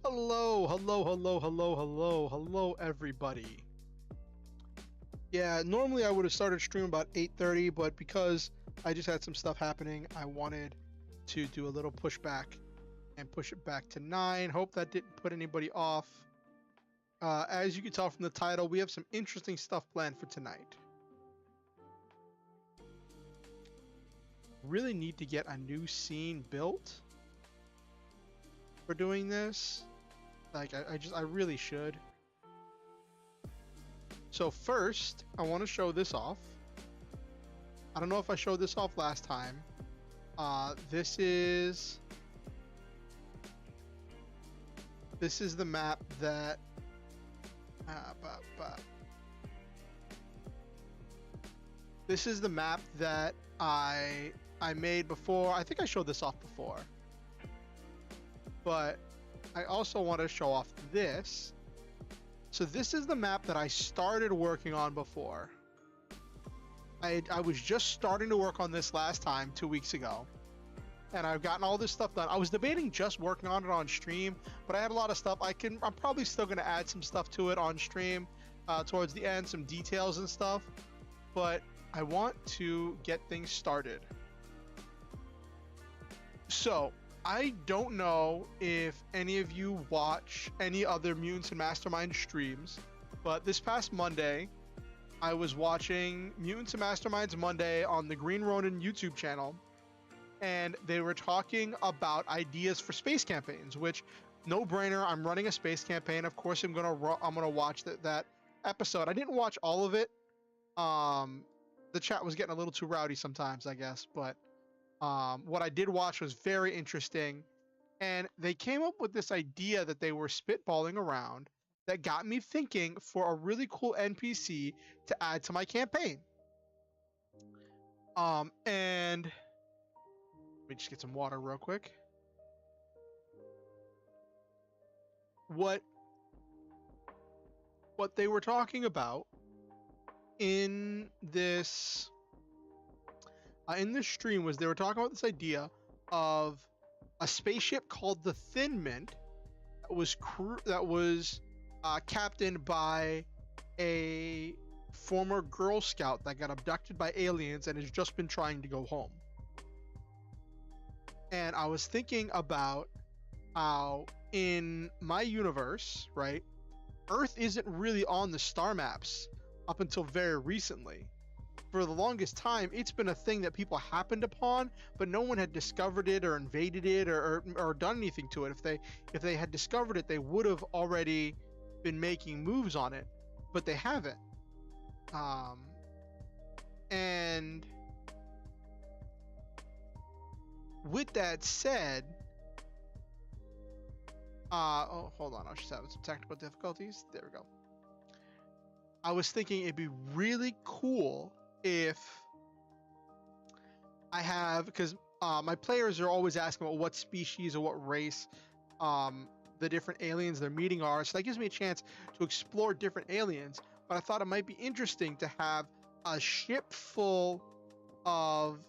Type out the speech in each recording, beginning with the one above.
Hello, everybody. Yeah, normally I would have started stream about 8:30, but because I just had some stuff happening, I wanted to do a little pushback and push it back to 9. Hope that didn't put anybody off. As you can tell from the title, we have some interesting stuff planned for tonight. Really need to get a new scene built for doing this. Like, I really should. So first, I want to show this off. I don't know if I showed this off last time. This is the map that this is the map that I made before. I think I showed this off before, but I also want to show off this. So this is the map that I started working on before. I was just starting to work on this last time 2 weeks ago, and I've gotten all this stuff done. I was debating just working on it on stream, but I had a lot of stuff. I'm probably still going to add some stuff to it on stream towards the end, some details and stuff, but I want to get things started. So I don't know if any of you watch any other Mutants and Masterminds streams, but this past Monday, I was watching Mutants and Masterminds Monday on the Green Ronin YouTube channel, and they were talking about ideas for space campaigns, which, no brainer. I'm running a space campaign. Of course, I'm gonna watch that episode. I didn't watch all of it. The chat was getting a little too rowdy sometimes, I guess, but what I did watch was very interesting, and they came up with this idea that they were spitballing around that got me thinking for a really cool NPC to add to my campaign. And let me just get some water real quick. What they were talking about in this stream was they were talking about this idea of a spaceship called the Thin Mint that was captained by a former Girl Scout that got abducted by aliens and has just been trying to go home. And I was thinking about how in my universe, right, Earth isn't really on the star maps up until very recently. For the longest time, it's been a thing that people happened upon, but no one had discovered it or invaded it or done anything to it. If they had discovered it, they would have already been making moves on it, but they haven't. And with that said, oh, hold on, I was just having some technical difficulties. There we go. I was thinking it'd be really cool if I have, because my players are always asking about what species or what race the different aliens they're meeting are, so that gives me a chance to explore different aliens. But I thought it might be interesting to have a ship full of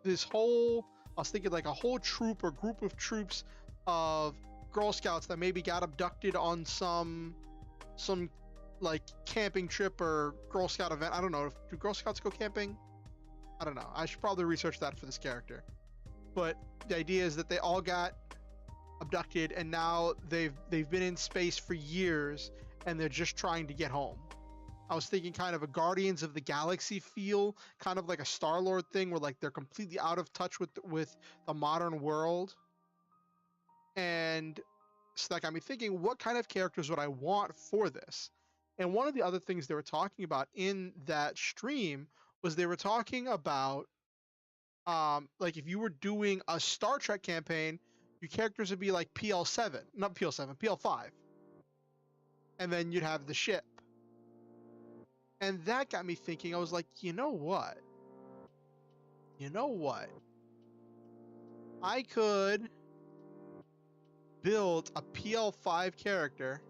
this whole, I was thinking like a whole troop or group of troops of Girl Scouts that maybe got abducted on some like camping trip or Girl Scout event. I don't know. Do Girl Scouts go camping? I don't know. I should probably research that for this character. But the idea is that they all got abducted and now they've been in space for years and they're just trying to get home. I was thinking kind of a Guardians of the Galaxy feel, kind of like a Star-Lord thing where like they're completely out of touch with the modern world. And so that got me thinking, what kind of characters would I want for this? And one of the other things they were talking about in that stream was they were talking about like if you were doing a Star Trek campaign, your characters would be like PL7, not PL7, PL5. And then you'd have the ship. And that got me thinking, I was like, you know what? I could build a PL5 character.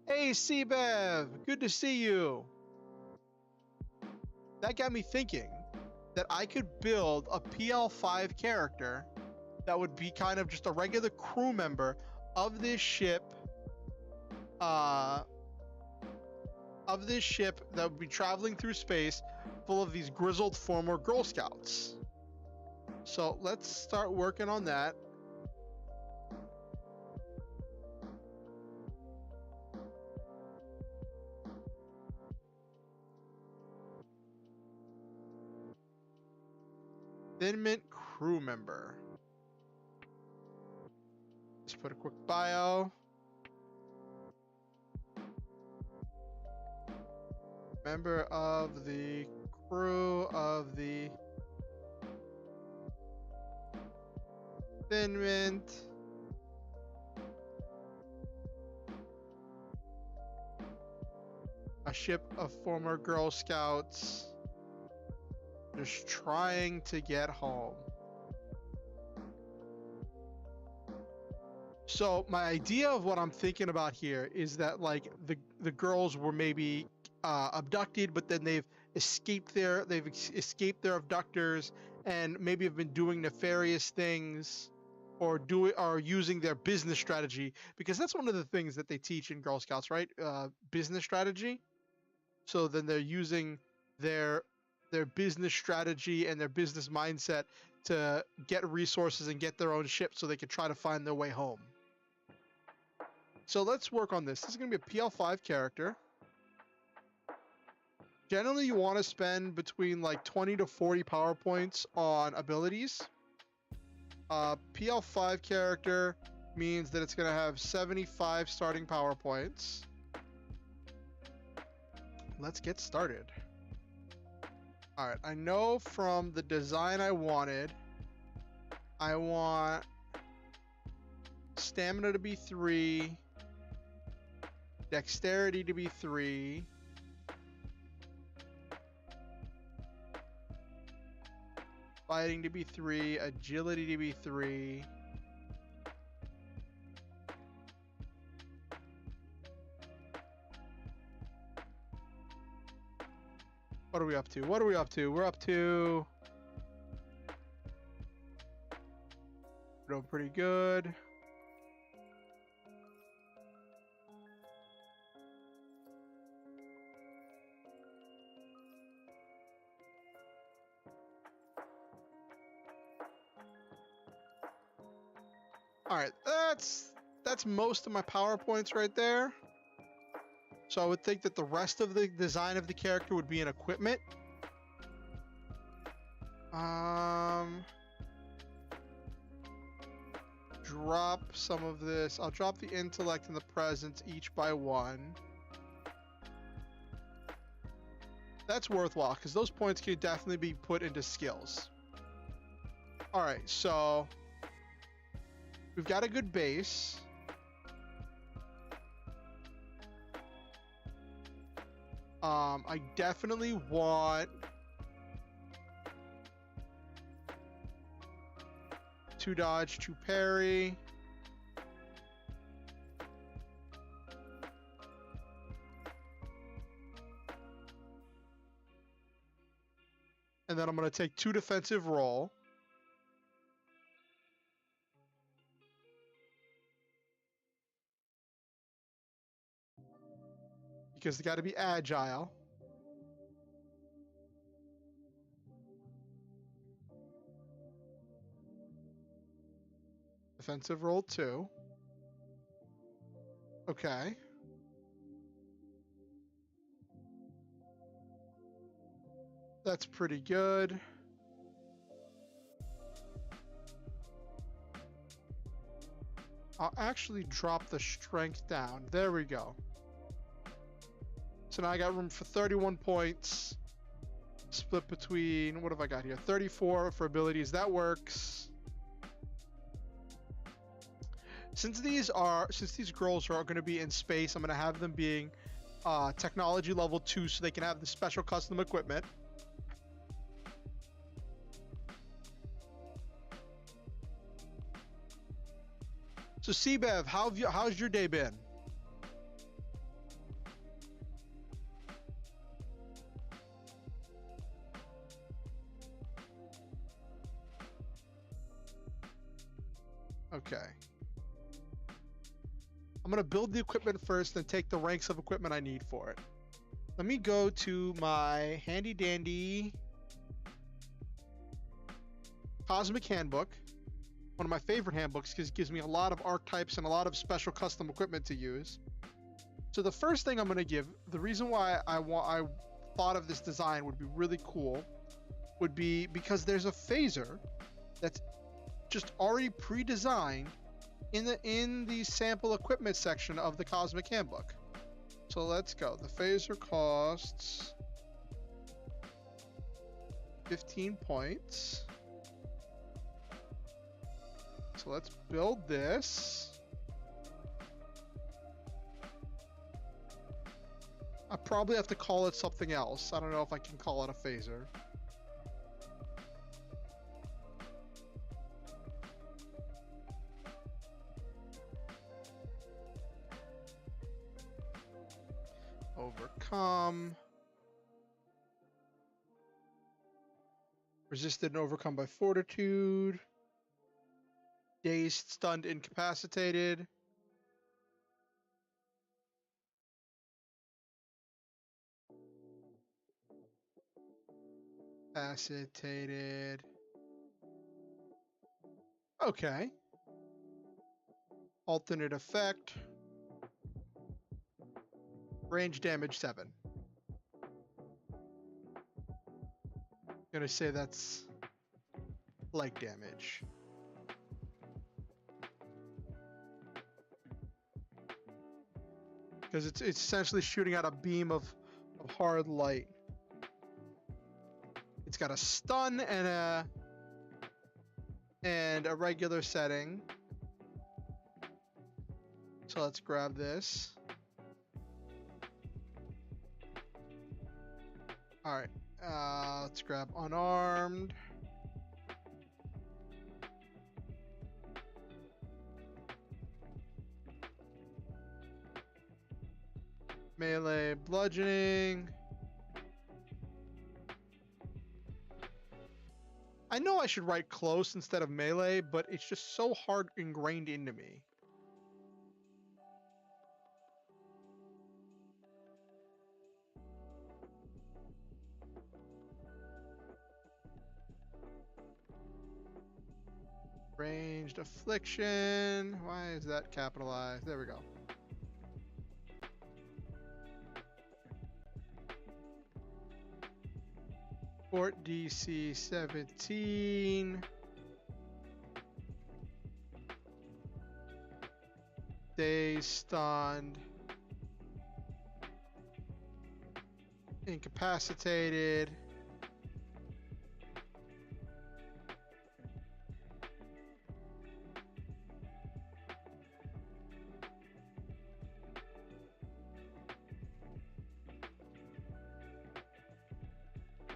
Hey, Cbev, good to see you. That got me thinking that I could build a PL5 character that would be kind of just a regular crew member of this ship, that would be traveling through space full of these grizzled former Girl Scouts. So let's start working on that. Thin Mint crew member. Let's put a quick bio. Member of the crew of the Thin Mint. A ship of former Girl Scouts just trying to get home. So my idea of what I'm thinking about here is that like the girls were maybe abducted, but then they've escaped their abductors and maybe have been doing nefarious things or using their business strategy, because that's one of the things that they teach in Girl Scouts, right? Business strategy. So then they're using their business strategy and their business mindset to get resources and get their own ship so they can try to find their way home. So let's work on this. This is going to be a PL5 character. Generally, you want to spend between like 20 to 40 power points on abilities. PL5 character means that it's going to have 75 starting power points. Let's get started. All right, I know from the design I wanted, I want stamina to be 3, dexterity to be 3, fighting to be 3, agility to be 3. What are we up to? What are we up to? We're up to... We're doing pretty good. All right, that's most of my PowerPoints right there. So I would think that the rest of the design of the character would be in equipment. Drop some of this. I'll drop the intellect and the presence each by 1. That's worthwhile because those points can definitely be put into skills. All right, so we've got a good base. I definitely want to dodge, to parry. And then I'm going to take 2 defensive roll. Because they got to be agile. Defensive roll 2. Okay. That's pretty good. I'll actually drop the strength down. There we go. So now I got room for 31 points. Split between, what have I got here? 34 for abilities. That works. Since these girls are going to be in space, I'm going to have them being technology level 2 so they can have the special custom equipment. So CBev, how's your day been? Okay. I'm gonna build the equipment first and take the ranks of equipment I need for it. Let me go to my handy dandy Cosmic Handbook. One of my favorite handbooks because it gives me a lot of archetypes and a lot of special custom equipment to use. So the first thing I'm going to give, the reason why I thought of this design would be really cool, would be because there's a phaser that's just already pre-designed in the sample equipment section of the Cosmic Handbook. So let's go. The phaser costs 15 points. So let's build this. I probably have to call it something else. I don't know if I can call it a phaser. Overcome. Resisted and overcome by fortitude. Dazed, stunned, incapacitated. Incapacitated. Okay. Alternate effect. Range damage 7. Gonna say that's light damage. Because it's essentially shooting out a beam of hard light. It's got a stun and a regular setting. So let's grab this. All right, let's grab unarmed. Melee bludgeoning. I know I should write close instead of melee, but it's just so hard ingrained into me. Ranged affliction. Why is that capitalized? There we go. Fort DC 17. Dazed, stunned. Incapacitated.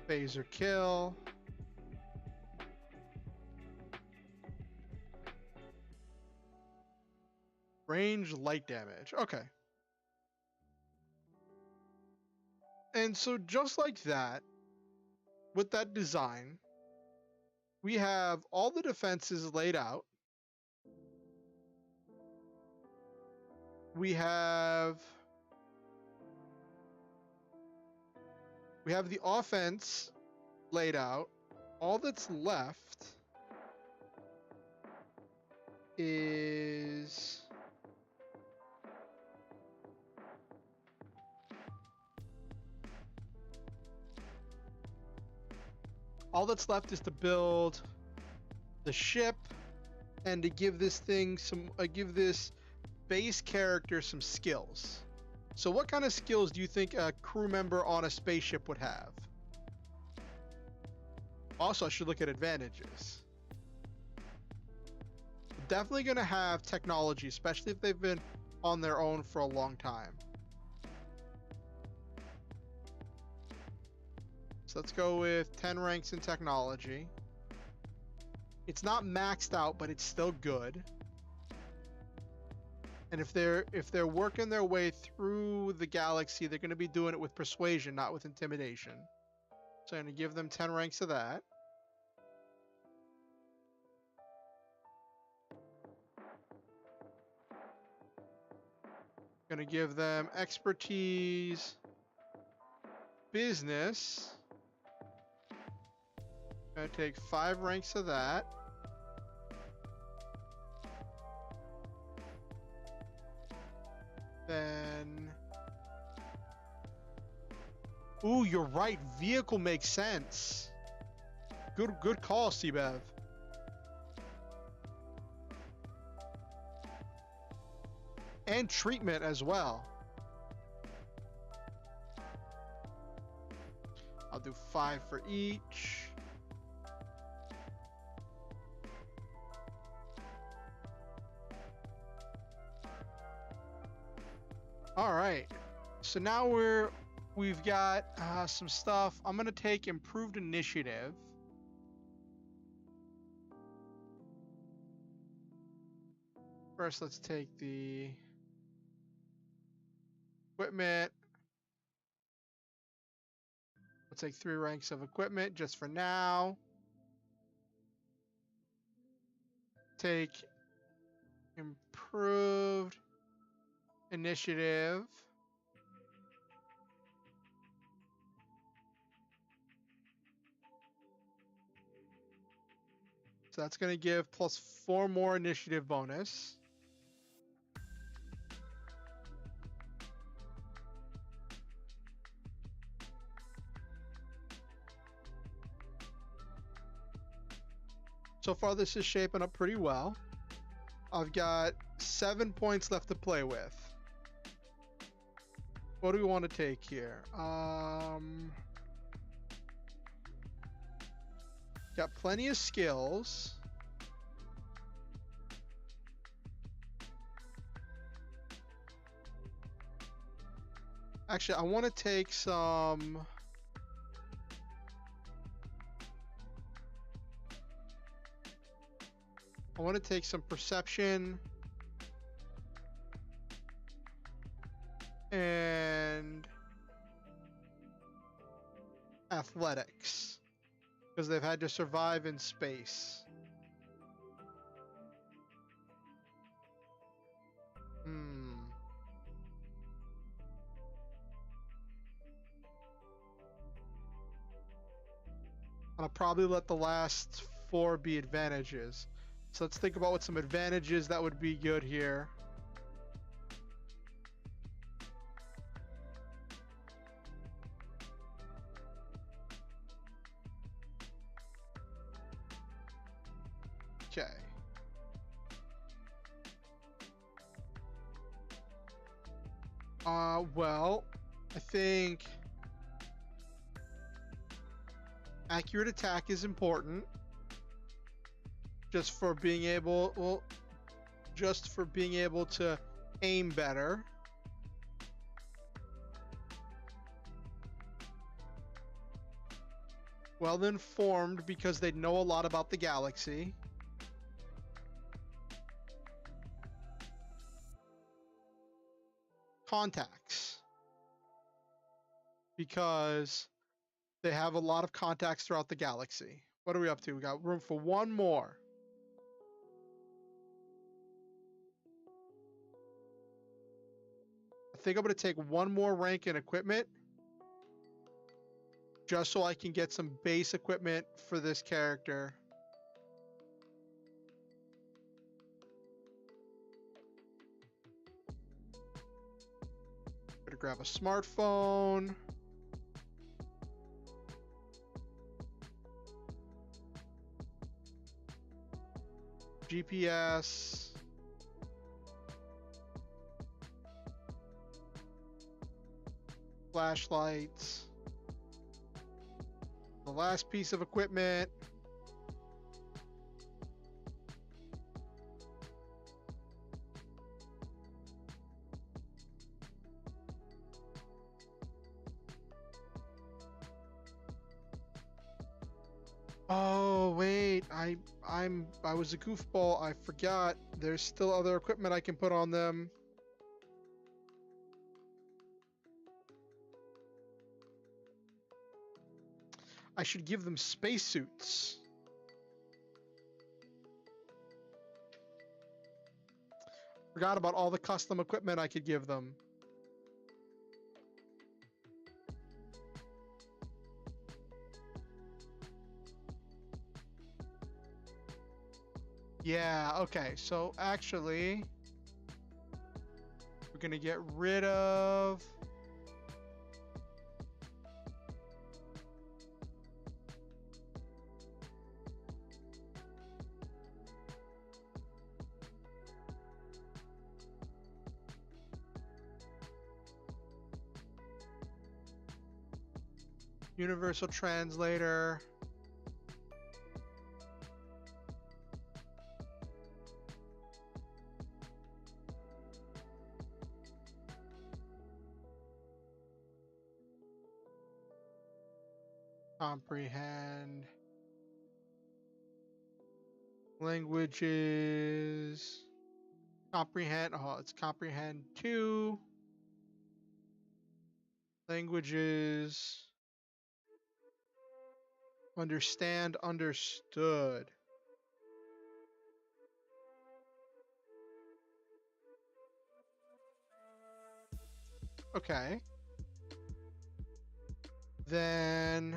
Phaser kill. Range light damage. Okay. And so just like that, with that design, we have all the defenses laid out. We have the offense laid out. All that's left is to build the ship and to give this thing some give this base character some skills. So what kind of skills do you think a crew member on a spaceship would have? Also, I should look at advantages. Definitely going to have technology, especially if they've been on their own for a long time. So let's go with 10 ranks in technology. It's not maxed out, but it's still good. And if they're working their way through the galaxy, they're going to be doing it with persuasion, not with intimidation. So I'm going to give them 10 ranks of that. Going to give them expertise, business. Going to take 5 ranks of that. Then, ooh, you're right. Vehicle makes sense. Good call, Seabev. And treatment as well. I'll do 5 for each. All right, so now we've got some stuff. I'm gonna take improved initiative. First, let's take the equipment. We'll take 3 ranks of equipment just for now. take improved initiative. So that's going to give plus 4 more initiative bonus. So far, this is shaping up pretty well. I've got 7 points left to play with. What do we want to take here? Got plenty of skills. Actually, I want to take some... I want to take some perception and athletics because they've had to survive in space. I'll probably let the last 4 be advantages. So let's think about what some advantages that would be good here. Okay. Well, I think accurate attack is important. Just for being able, well, just for being able to aim better. Well informed because they know a lot about the galaxy. Contacts. Because they have a lot of contacts throughout the galaxy. What are we up to? We got room for 1 more. I think I'm going to take 1 more rank in equipment. Just so I can get some base equipment for this character. Gonna grab a smartphone. GPS. Flashlights. The last piece of equipment. Oh wait, I was a goofball. I forgot. There's still other equipment I can put on them. I should give them spacesuits. Forgot about all the custom equipment I could give them. Yeah, okay, so actually, we're gonna get rid of... Universal translator. Comprehend. Languages. Comprehend. Oh, it's comprehend 2. Languages. Understand, understood. Okay. Then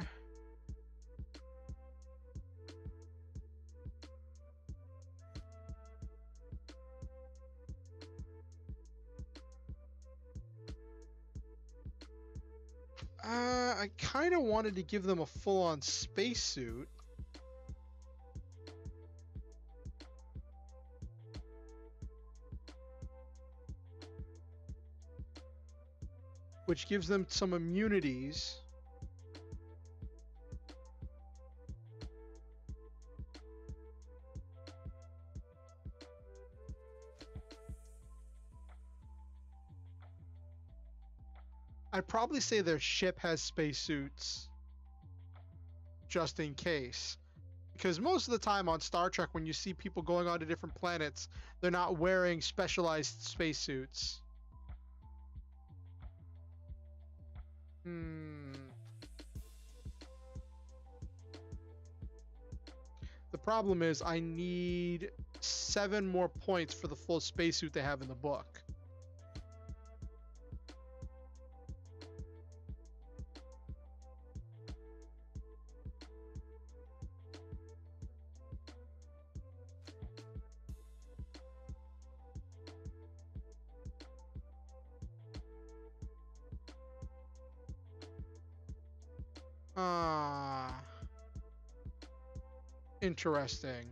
I kind of wanted to give them a full-on spacesuit. Which gives them some immunities. I'd probably say their ship has spacesuits, just in case. Because most of the time on Star Trek, when you see people going on to different planets, they're not wearing specialized spacesuits. The problem is I need 7 more points for the full spacesuit they have in the book. Ah, interesting.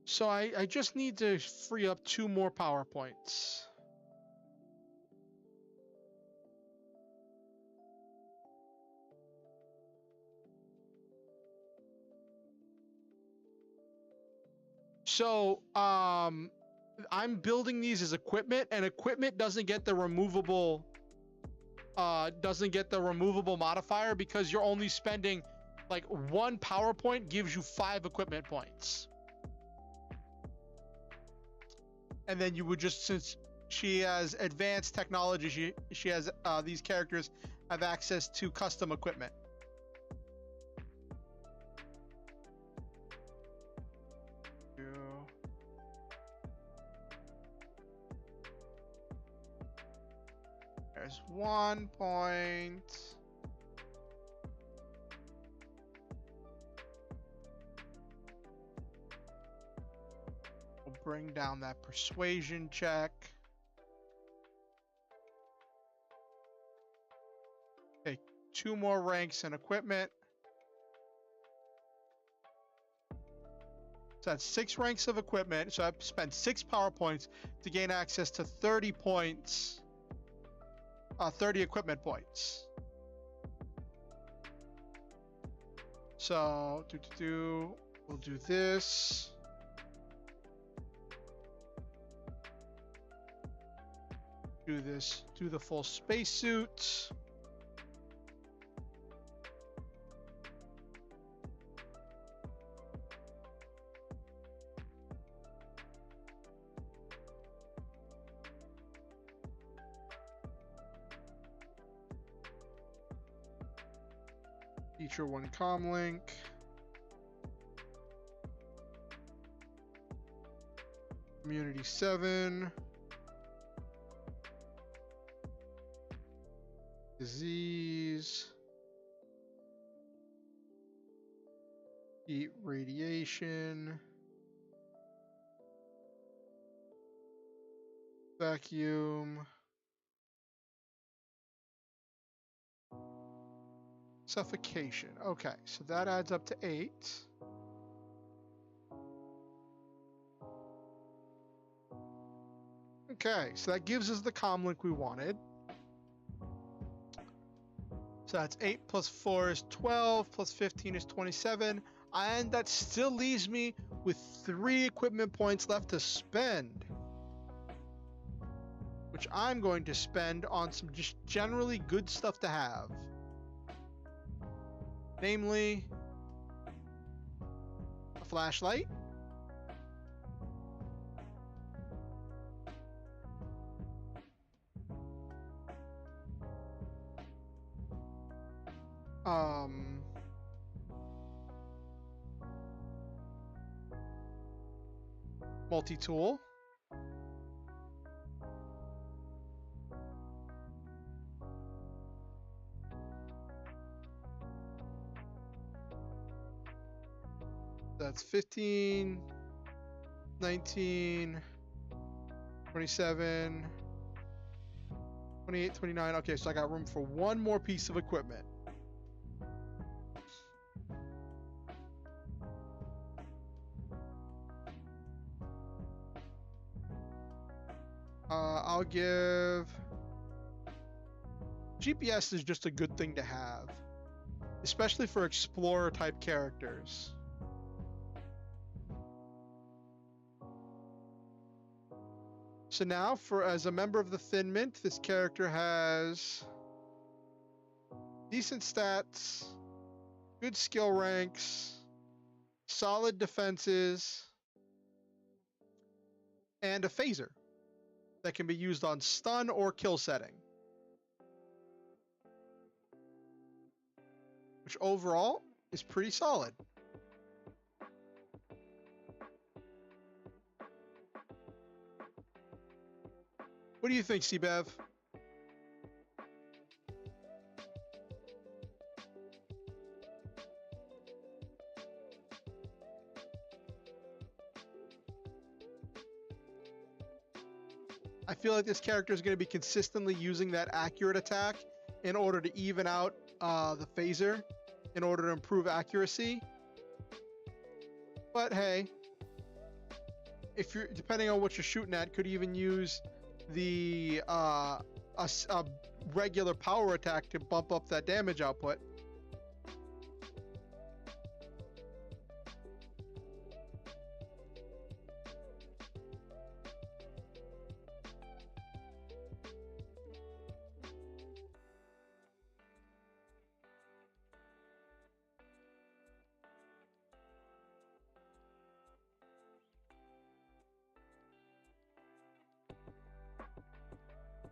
So I just need to free up 2 more power points. So, I'm building these as equipment, and equipment doesn't get the removable modifier because you're only spending like 1 power point gives you 5 equipment points. And then you would just, since she has advanced technology, she has these characters have access to custom equipment. There's 1 point. We'll bring down that persuasion check. Okay, 2 more ranks in equipment. So that's 6 ranks of equipment. So I've spent 6 power points to gain access to 30 points. 30 equipment points. So we'll do this. Do this. Do the full spacesuit. Feature 1 comlink. Immunity 7. Disease. Heat radiation. Vacuum. Suffocation. Okay, so that adds up to 8. Okay, so that gives us the comlink we wanted. So that's 8 plus 4 is 12, plus 15 is 27, and that still leaves me with 3 equipment points left to spend, which I'm going to spend on some just generally good stuff to have. Namely, a flashlight, Um, multi-tool. That's 15, 19, 27, 28, 29. Okay, so I got room for one more piece of equipment. I'll give... GPS is just a good thing to have, especially for explorer type characters. So now, as a member of the Thin Mint, this character has decent stats, good skill ranks, solid defenses, and a phaser that can be used on stun or kill setting. Which overall is pretty solid. What do you think, C-Bev? I feel like this character is going to be consistently using that accurate attack in order to even out the phaser, in order to improve accuracy. But hey, if you're depending on what you're shooting at, could even use the a regular power attack to bump up that damage output.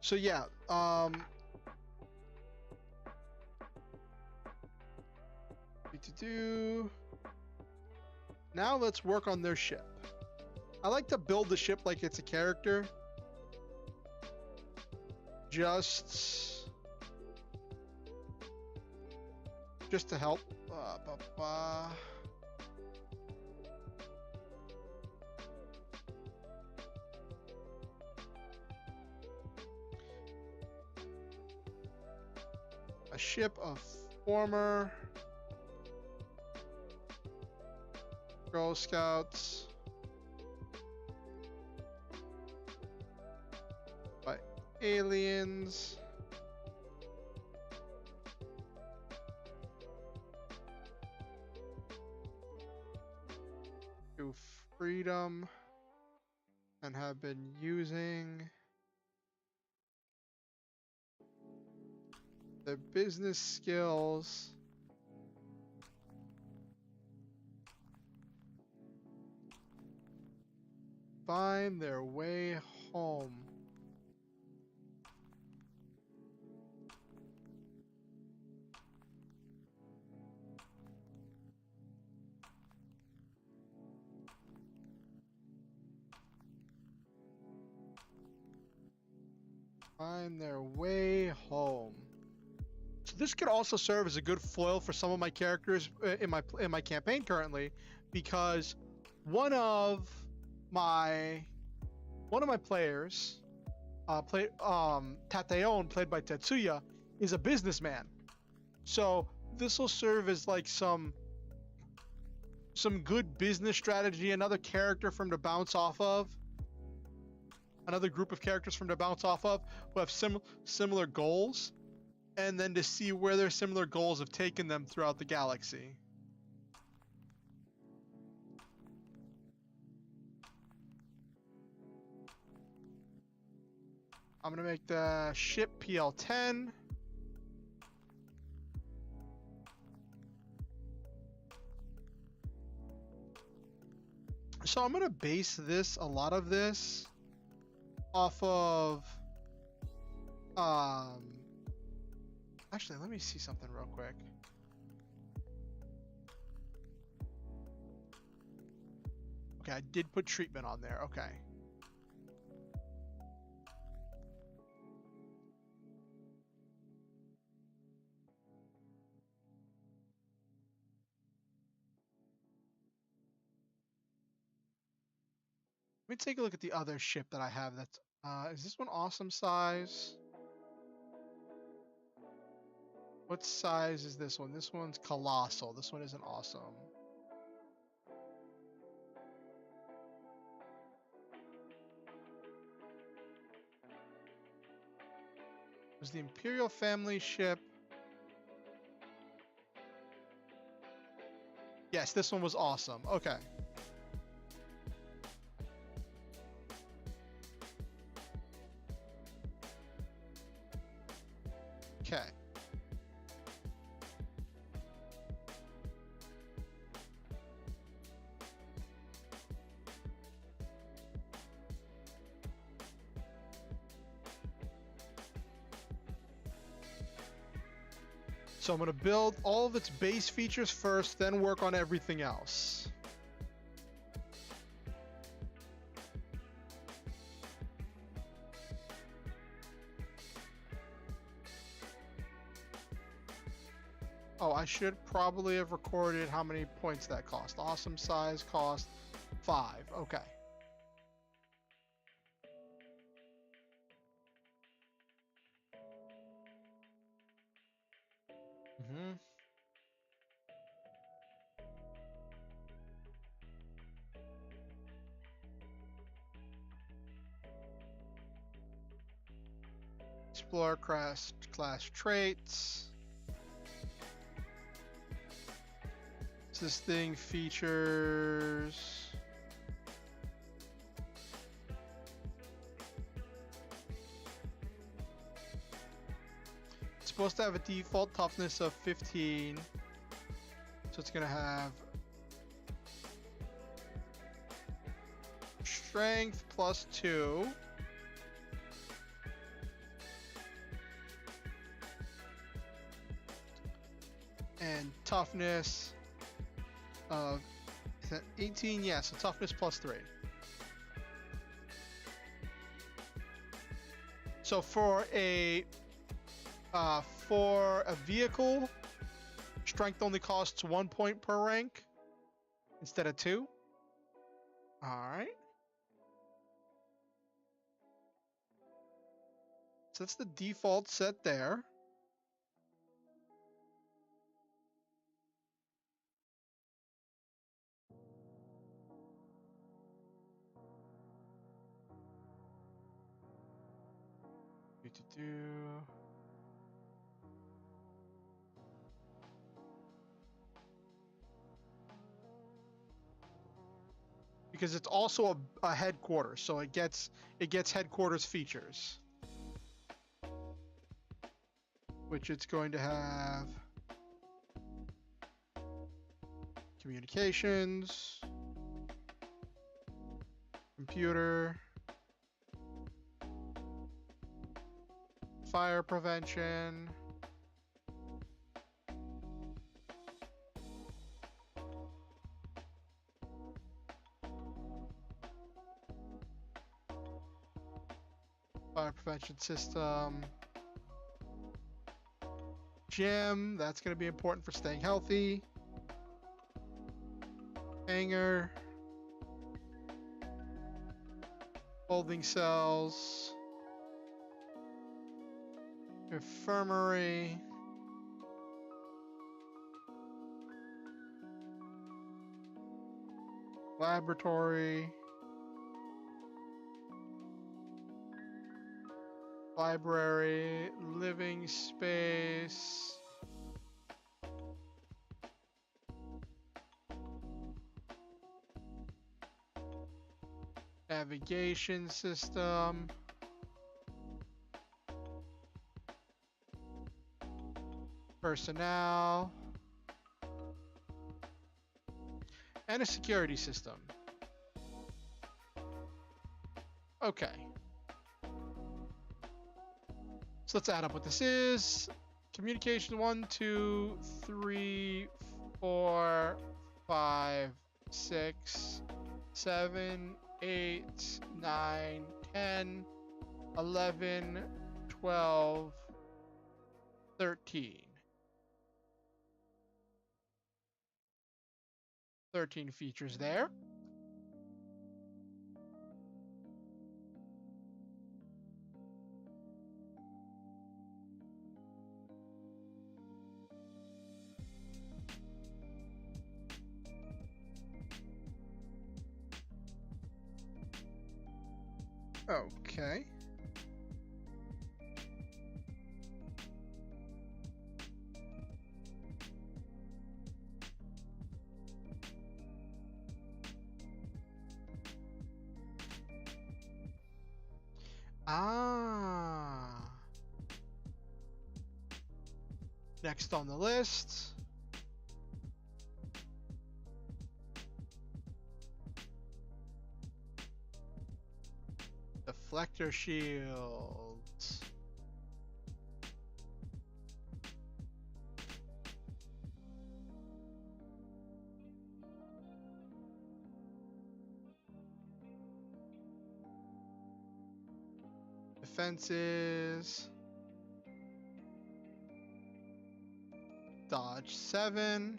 So yeah, now let's work on their ship. I like to build the ship like it's a character. Just to help. A ship of former Girl Scouts by aliens to freedom and have been using their business skills find their way home. Find their way home. So this could also serve as a good foil for some of my characters in my campaign currently, because one of my players, Tateon, played by Tetsuya, is a businessman. So this will serve as like some good business strategy, another character from to bounce off of, another group of characters from to bounce off of who have similar goals, and then to see where their similar goals have taken them throughout the galaxy. I'm gonna make the ship PL10. So I'm gonna base a lot of this off of actually, let me see something real quick. Okay, I did put treatment on there. Okay. Let me take a look at the other ship that I have. That's is this one awesome size? What size is this one? This one's colossal. This one isn't awesome. There's the Imperial family ship. Yes, this one was awesome. Okay. Okay. So I'm going to build all of its base features first, then work on everything else. Oh, I should probably have recorded how many points that cost. Awesome size cost 5. Okay. Mm-hmm. Explorer class traits. So this thing features it's supposed to have a default toughness of 15. So it's going to have strength plus 2. And toughness of, is that 18? Yeah, so toughness plus 3. So for a vehicle, strength only costs 1 point per rank instead of 2. All right. So that's the default set there. Because it's also a headquarters, so it gets headquarters features, which it's going to have communications, computer, fire prevention, fire prevention system, gym, that's going to be important for staying healthy, hangar, holding cells, infirmary, laboratory, library, living space, navigation system, personnel, and a security system. Okay. So let's add up what this is. Communication 1, 2, 3, 4, 5, 6, 7, 8, 9, 10, 11, 12, 13. 13 features there. Okay. Ah. Next on the list. Deflector shields. Defenses. Dodge 7.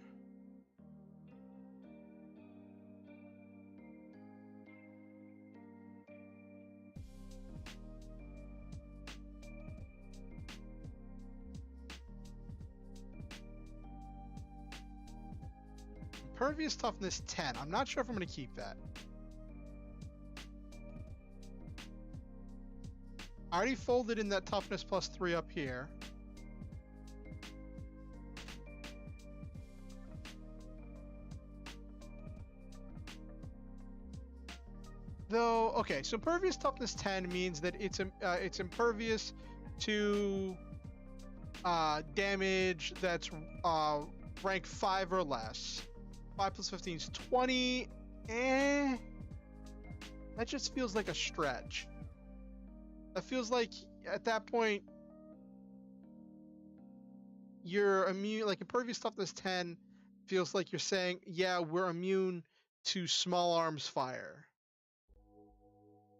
Impervious toughness 10. I'm not sure if I'm going to keep that. I already folded in that toughness plus 3 up here. Though, okay, so impervious toughness 10 means that it's impervious to damage that's rank 5 or less. 5 plus 15 is 20. That just feels like a stretch. That feels like at that point you're immune. Like impervious toughness 10 feels like you're saying, yeah, we're immune to small arms fire,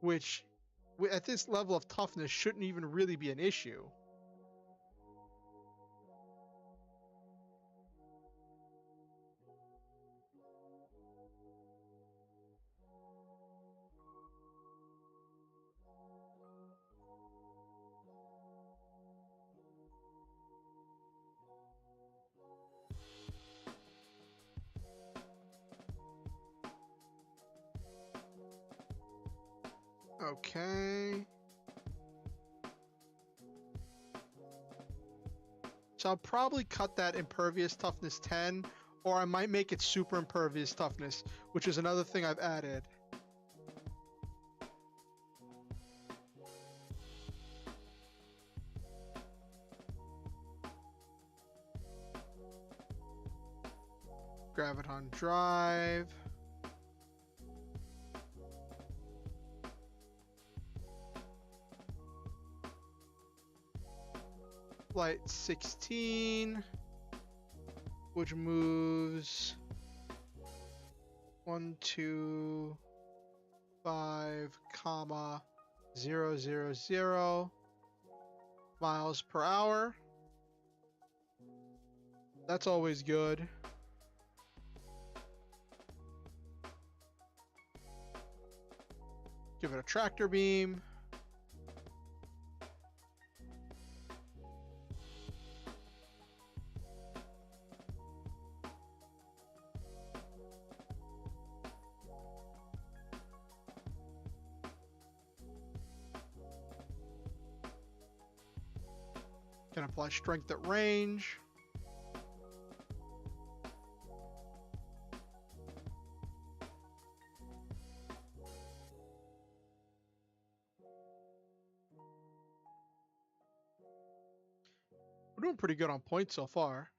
which at this level of toughness shouldn't even really be an issue. Okay. So I'll probably cut that impervious toughness 10, or I might make it super impervious toughness, which is another thing I've added. Graviton drive. Flight 16, which moves 1, 2, 5, comma 0, 0, 0 miles per hour. That's always good. Give it a tractor beam. Can apply strength at range. We're doing pretty good on points so far.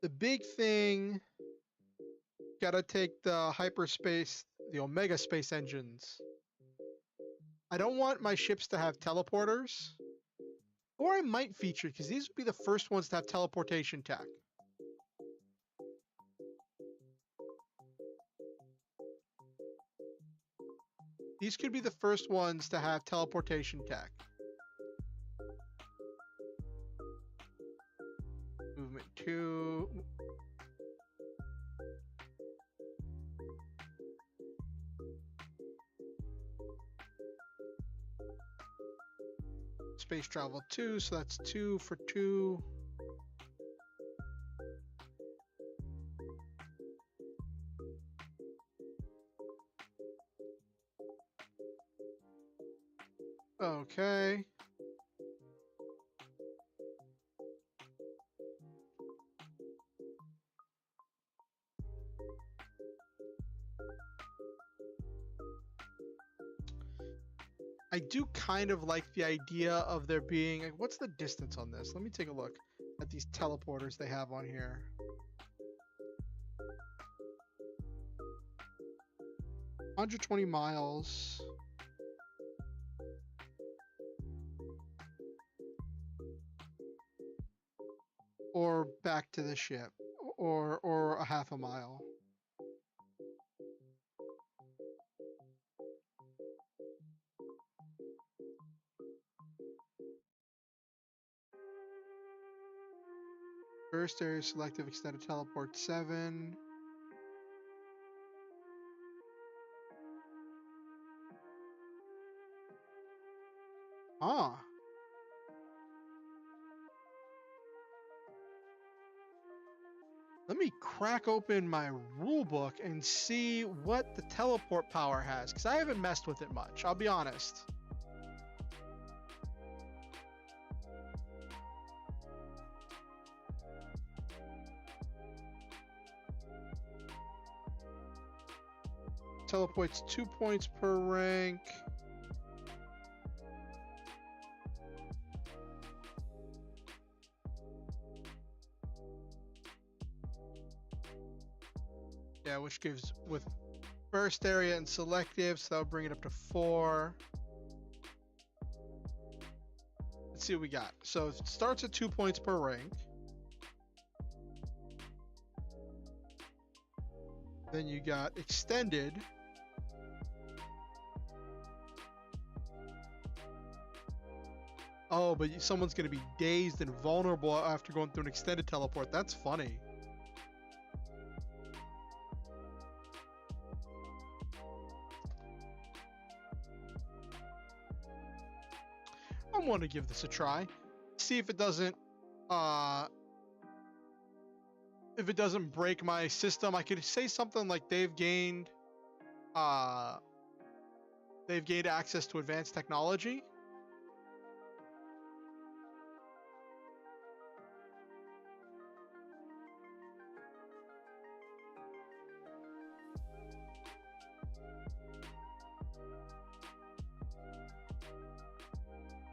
The big thing, gotta take the hyperspace, the Omega space engines. I don't want my ships to have teleporters, or I might feature, because these would be the first ones to have teleportation tech. These could be the first ones to have teleportation tech. Movement 2. Space travel 2, so that's 2 for 2. Okay. I do kind of like the idea of there being, like, what's the distance on this? Let me take a look at these teleporters they have on here. $120 miles. Or back to the ship, or a half a mile. Burst area selective extended teleport 7. Ah. Let me crack open my rule book and see what the teleport power has, because I haven't messed with it much, I'll be honest. Teleports 2 points per rank. Yeah, which gives with burst area and selective, so that'll bring it up to 4. Let's see what we got. So it starts at 2 points per rank. Then you got extended. Oh, but someone's going to be dazed and vulnerable after going through an extended teleport. That's funny. I want to give this a try. See if it doesn't break my system. I could say something like they've gained access to advanced technology.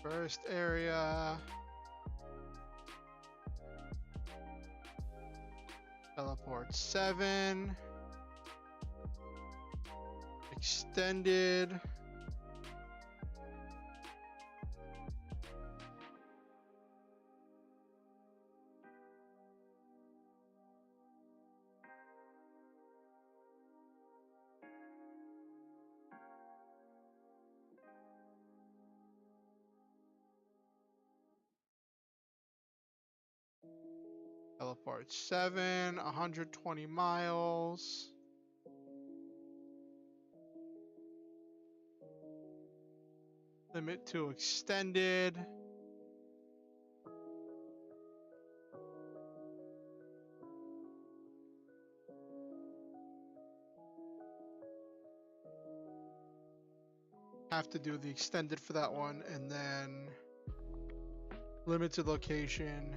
First area. Teleport 7. Extended. Teleport 7, 120 miles. Limit to extended. Have to do the extended for that one, and then limited location.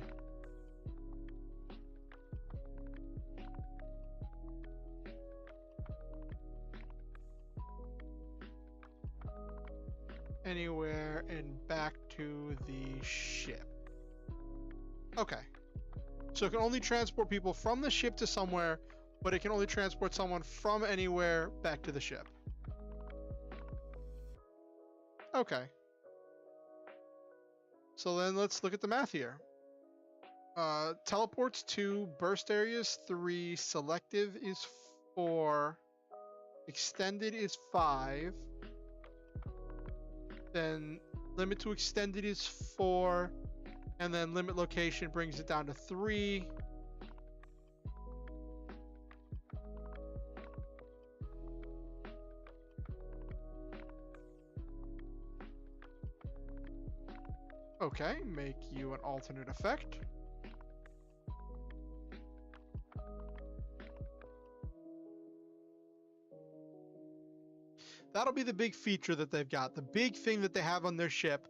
Anywhere and back to the ship. Okay. So it can only transport people from the ship to somewhere, but it can only transport someone from anywhere back to the ship. Okay. So then let's look at the math here. Teleports 2, burst areas 3, selective is 4, extended is 5, Then limit to extended is 4. And then limit location brings it down to 3. Okay, make you an alternate effect. That'll be the big feature that they've got. The big thing that they have on their ship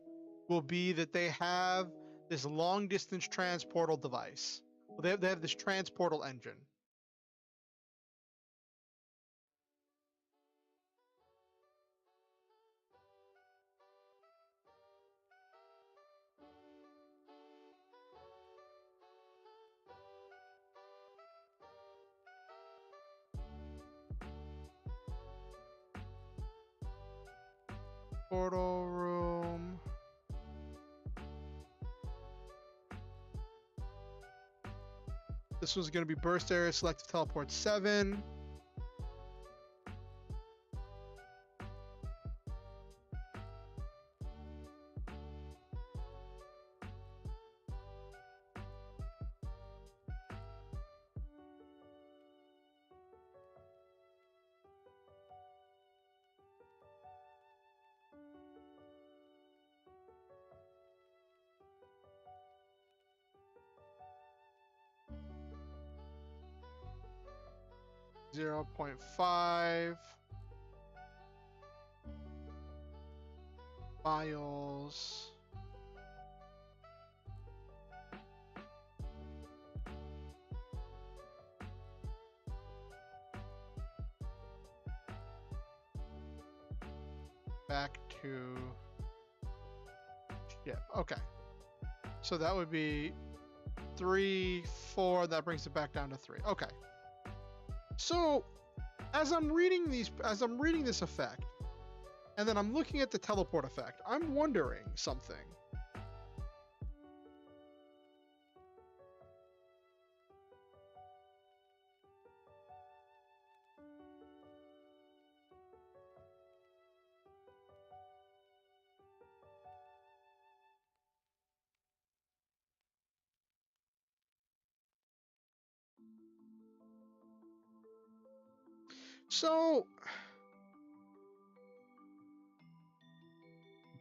will be that they have this long distance transportal device. Well, they have this transportal engine. Portal room. This one's going to be burst area, selective teleport 7. .5 miles. Back to ship. Okay. So that would be 3, 4. That brings it back down to 3. Okay. So, as I'm reading this effect, and then I'm looking at the teleport effect, I'm wondering something. So,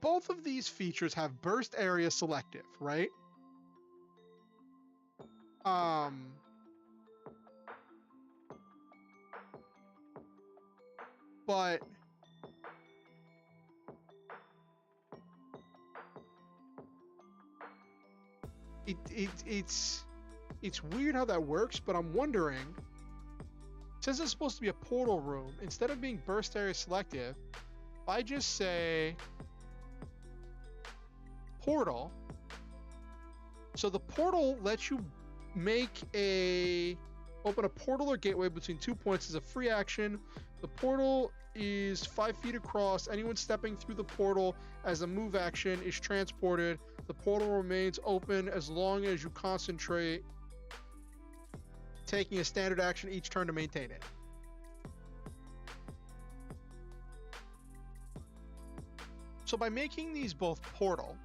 both of these features have burst area selective, right? But it's weird how that works, but I'm wondering, since it's supposed to be a portal room, instead of being burst area selective, if I just say portal, so the portal lets you open a portal or gateway between 2 points as a free action. The portal is 5 feet across. Anyone stepping through the portal as a move action is transported. The portal remains open as long as you concentrate, taking a standard action each turn to maintain it. So by making these both portal,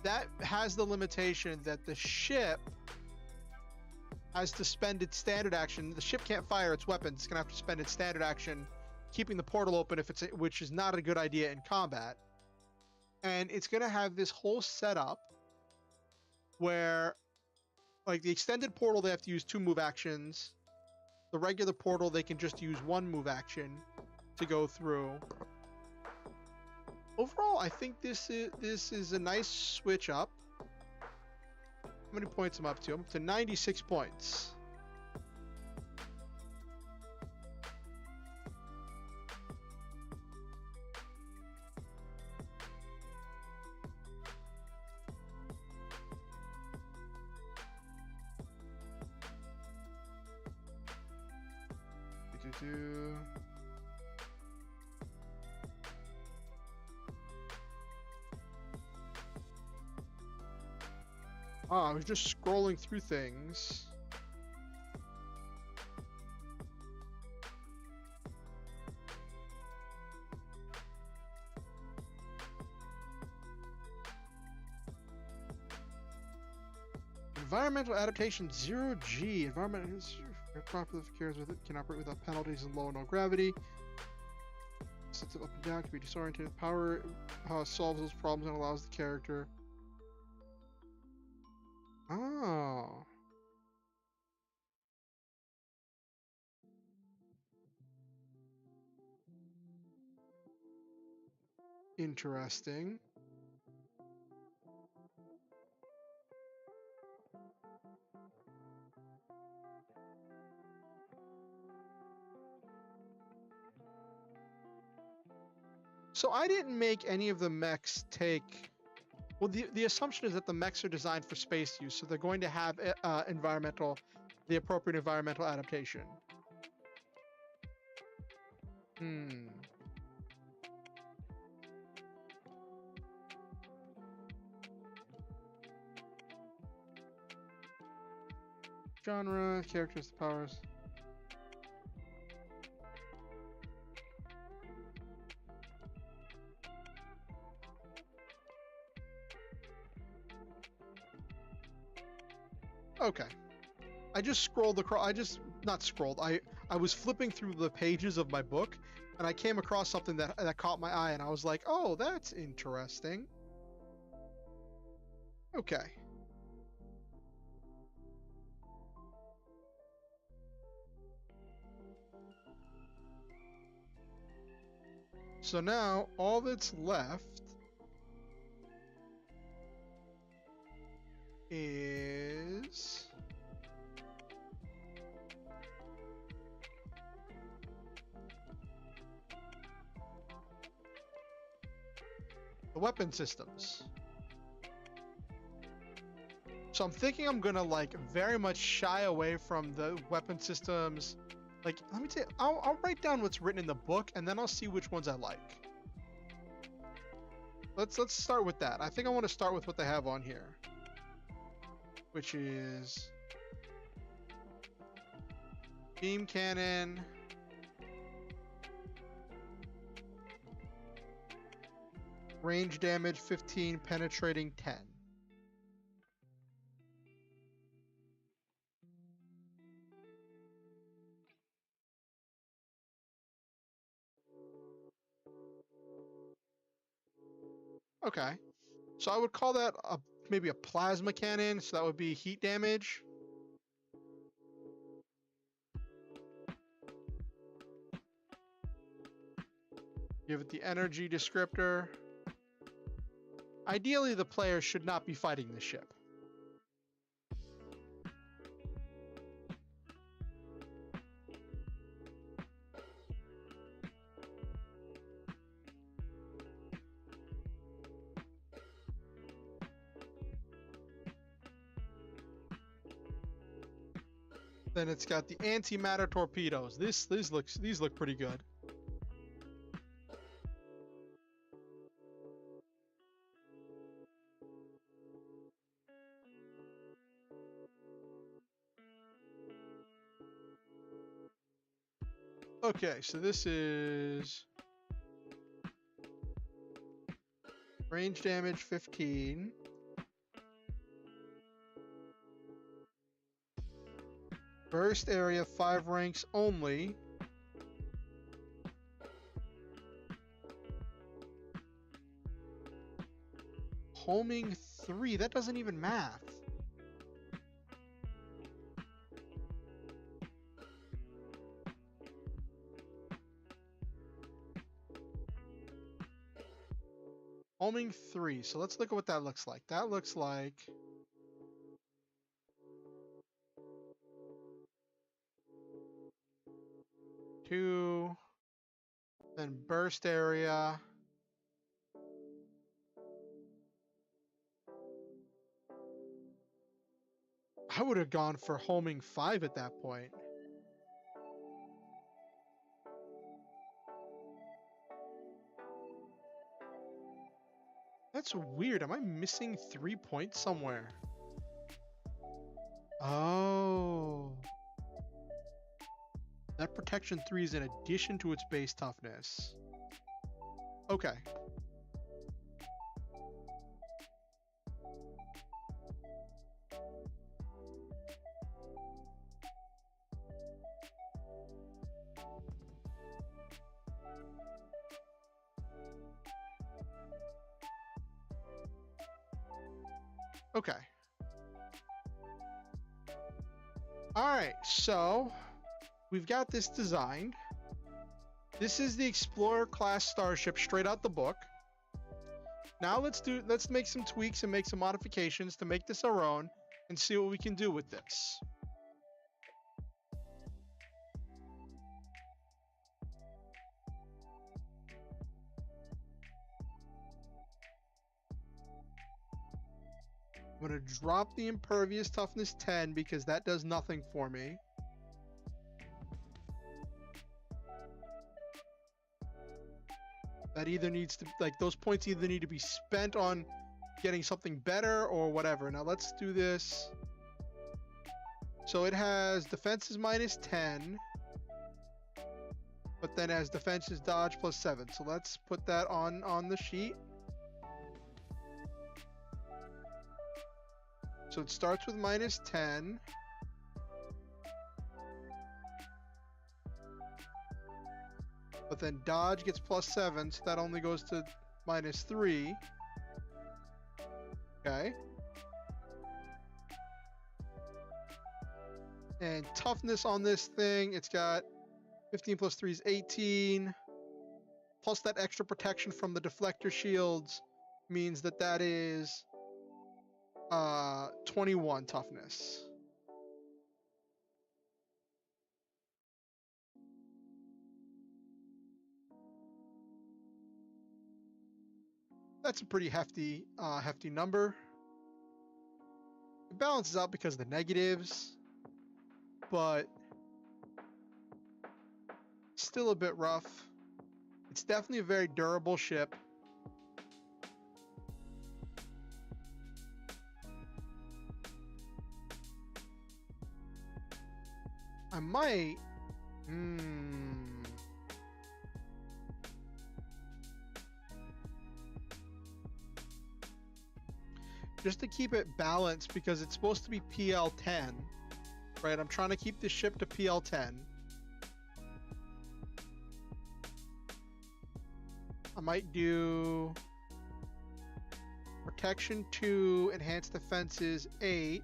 that has the limitation that the ship has to spend its standard action. The ship can't fire its weapons. It's gonna have to spend its standard action keeping the portal open, which is not a good idea in combat. And it's gonna have this whole setup where, like, the extended portal, they have to use 2 move actions. The regular portal, they can just use 1 move action to go through. Overall, I think this is a nice switch up. How many points am I up to? I'm up to 96 points. I was just scrolling through things. Environmental adaptation 0G. Environmental properly carries with it, can operate without penalties and low or no gravity. Sets it up and down, can be disoriented. Power solves those problems and allows the character. Oh. Interesting. So I didn't make any of the mechs take... Well, the assumption is that the mechs are designed for space use, so they're going to have the appropriate environmental adaptation. Genre, characters, powers. Okay. I just scrolled across. Not scrolled. I was flipping through the pages of my book, and I came across something that caught my eye, and I was like, oh, that's interesting. Okay. So now all that's left is the weapon systems. So I'm thinking I'm gonna like very much shy away from the weapon systems. Like, let me tell you, I'll write down what's written in the book, and then I'll see which ones I like. Let's start with that. I think I want to start with what they have on here, which is beam cannon, range damage 15, penetrating 10. Okay, so I would call that maybe a plasma cannon, so that would be heat damage. Give it the energy descriptor. Ideally, the player should not be fighting the ship. Then it's got the antimatter torpedoes. These look pretty good. Okay, so this is range damage 15. Burst area 5 ranks only. Homing 3, that doesn't even math. Homing 3, so let's look at what that looks like. That looks like two, then burst area. I would have gone for homing 5 at that point. That's weird. Am I missing 3 points somewhere? Oh. That protection 3 is in addition to its base toughness. Okay. Okay. Alright, so we've got this designed. This is the Explorer class starship straight out the book. Now let's make some tweaks and make some modifications to make this our own and see what we can do with this. I'm going to drop the impervious toughness 10 because that does nothing for me. That either needs to, like, those points either need to be spent on getting something better or whatever. Now let's do this. So it has defenses minus 10, but then has defenses dodge plus 7. So let's put that on the sheet. So it starts with minus 10. But then dodge gets plus 7, so that only goes to minus 3. Okay. And toughness on this thing, it's got 15 plus 3 is 18. Plus that extra protection from the deflector shields means that that is 21 toughness. That's a pretty hefty number. It balances out because of the negatives, but still a bit rough. It's definitely a very durable ship. I might... Just to keep it balanced, because it's supposed to be PL10, right? I'm trying to keep this ship to PL10. I might do protection 2, enhanced defenses 8.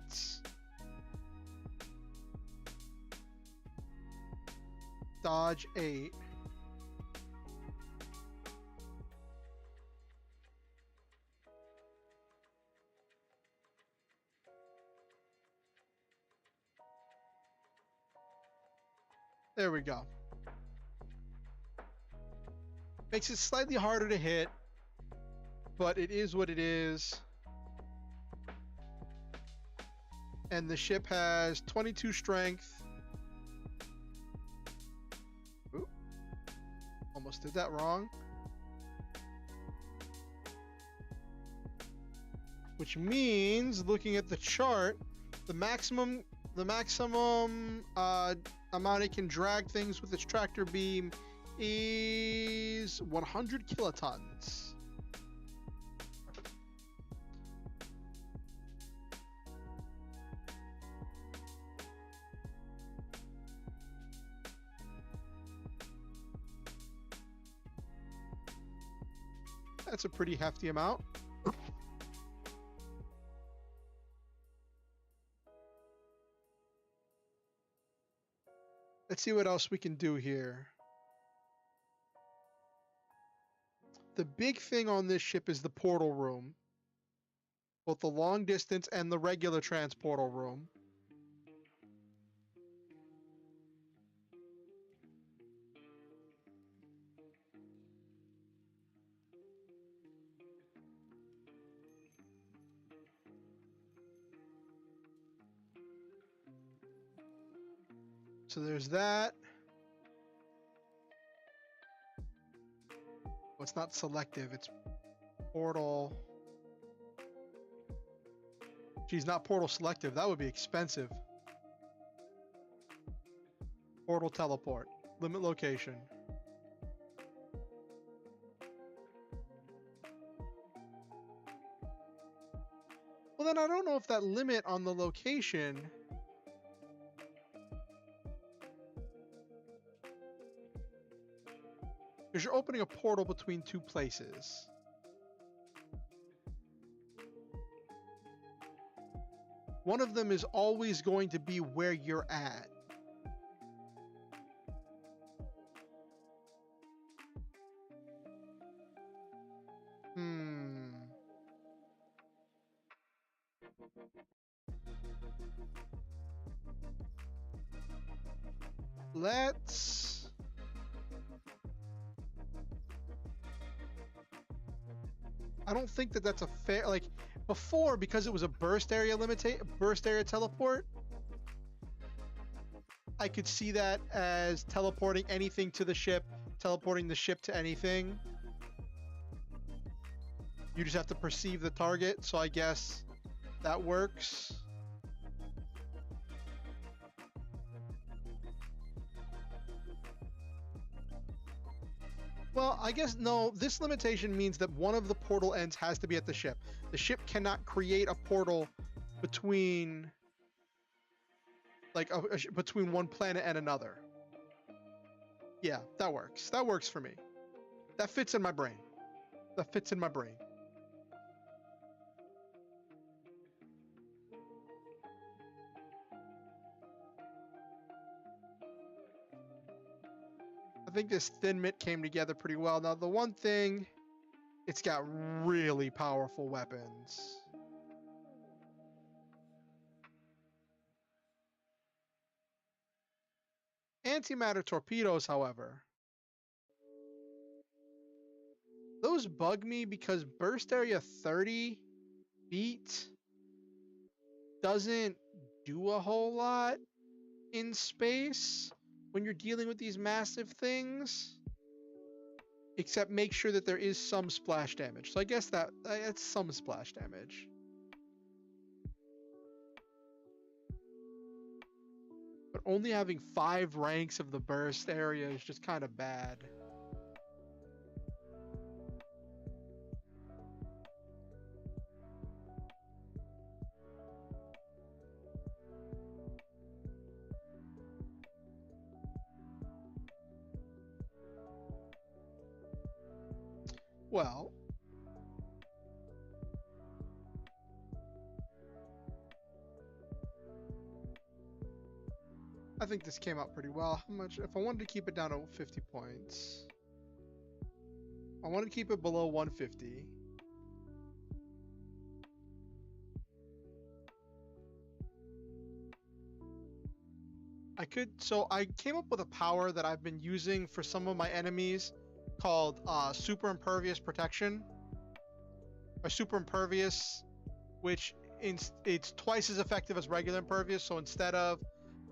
Dodge 8. There we go. Makes it slightly harder to hit, but it is what it is. And the ship has 22 strength. Ooh, almost did that wrong. Which means, looking at the chart, the maximum amount it can drag things with its tractor beam is 100 kilotons. That's a pretty hefty amount. Let's see what else we can do here. The big thing on this ship is the portal room. Both the long distance and the regular transportal room. So there's that. Well, it's not selective, it's portal. Geez, not portal selective. That would be expensive. Portal teleport. Limit location. Well, then I don't know if that limit on the location... Because you're opening a portal between two places. One of them is always going to be where you're at. Let's... I don't think that that's a fair... Like, before, because it was a burst area teleport, I could see that as teleporting anything to the ship, teleporting the ship to anything. You just have to perceive the target, so I guess that works. Well, I guess no, this limitation means that one of the portal ends has to be at the ship. The ship cannot create a portal between like between one planet and another. Yeah, that works. That works for me. That fits in my brain. That fits in my brain. I think this Thin Mint came together pretty well. Now, the one thing, it's got really powerful weapons. Antimatter torpedoes, however, those bug me because burst area 30 feet doesn't do a whole lot in space when you're dealing with these massive things, except make sure that there is some splash damage. So I guess that's some splash damage. But only having 5 ranks of the burst area is just kind of bad. Well, I think this came out pretty well. How much? If I wanted to keep it down to 50 points, I wanted to keep it below 150. So I came up with a power that I've been using for some of my enemies called Super Impervious Protection, or Super Impervious, which it's twice as effective as regular Impervious, so instead of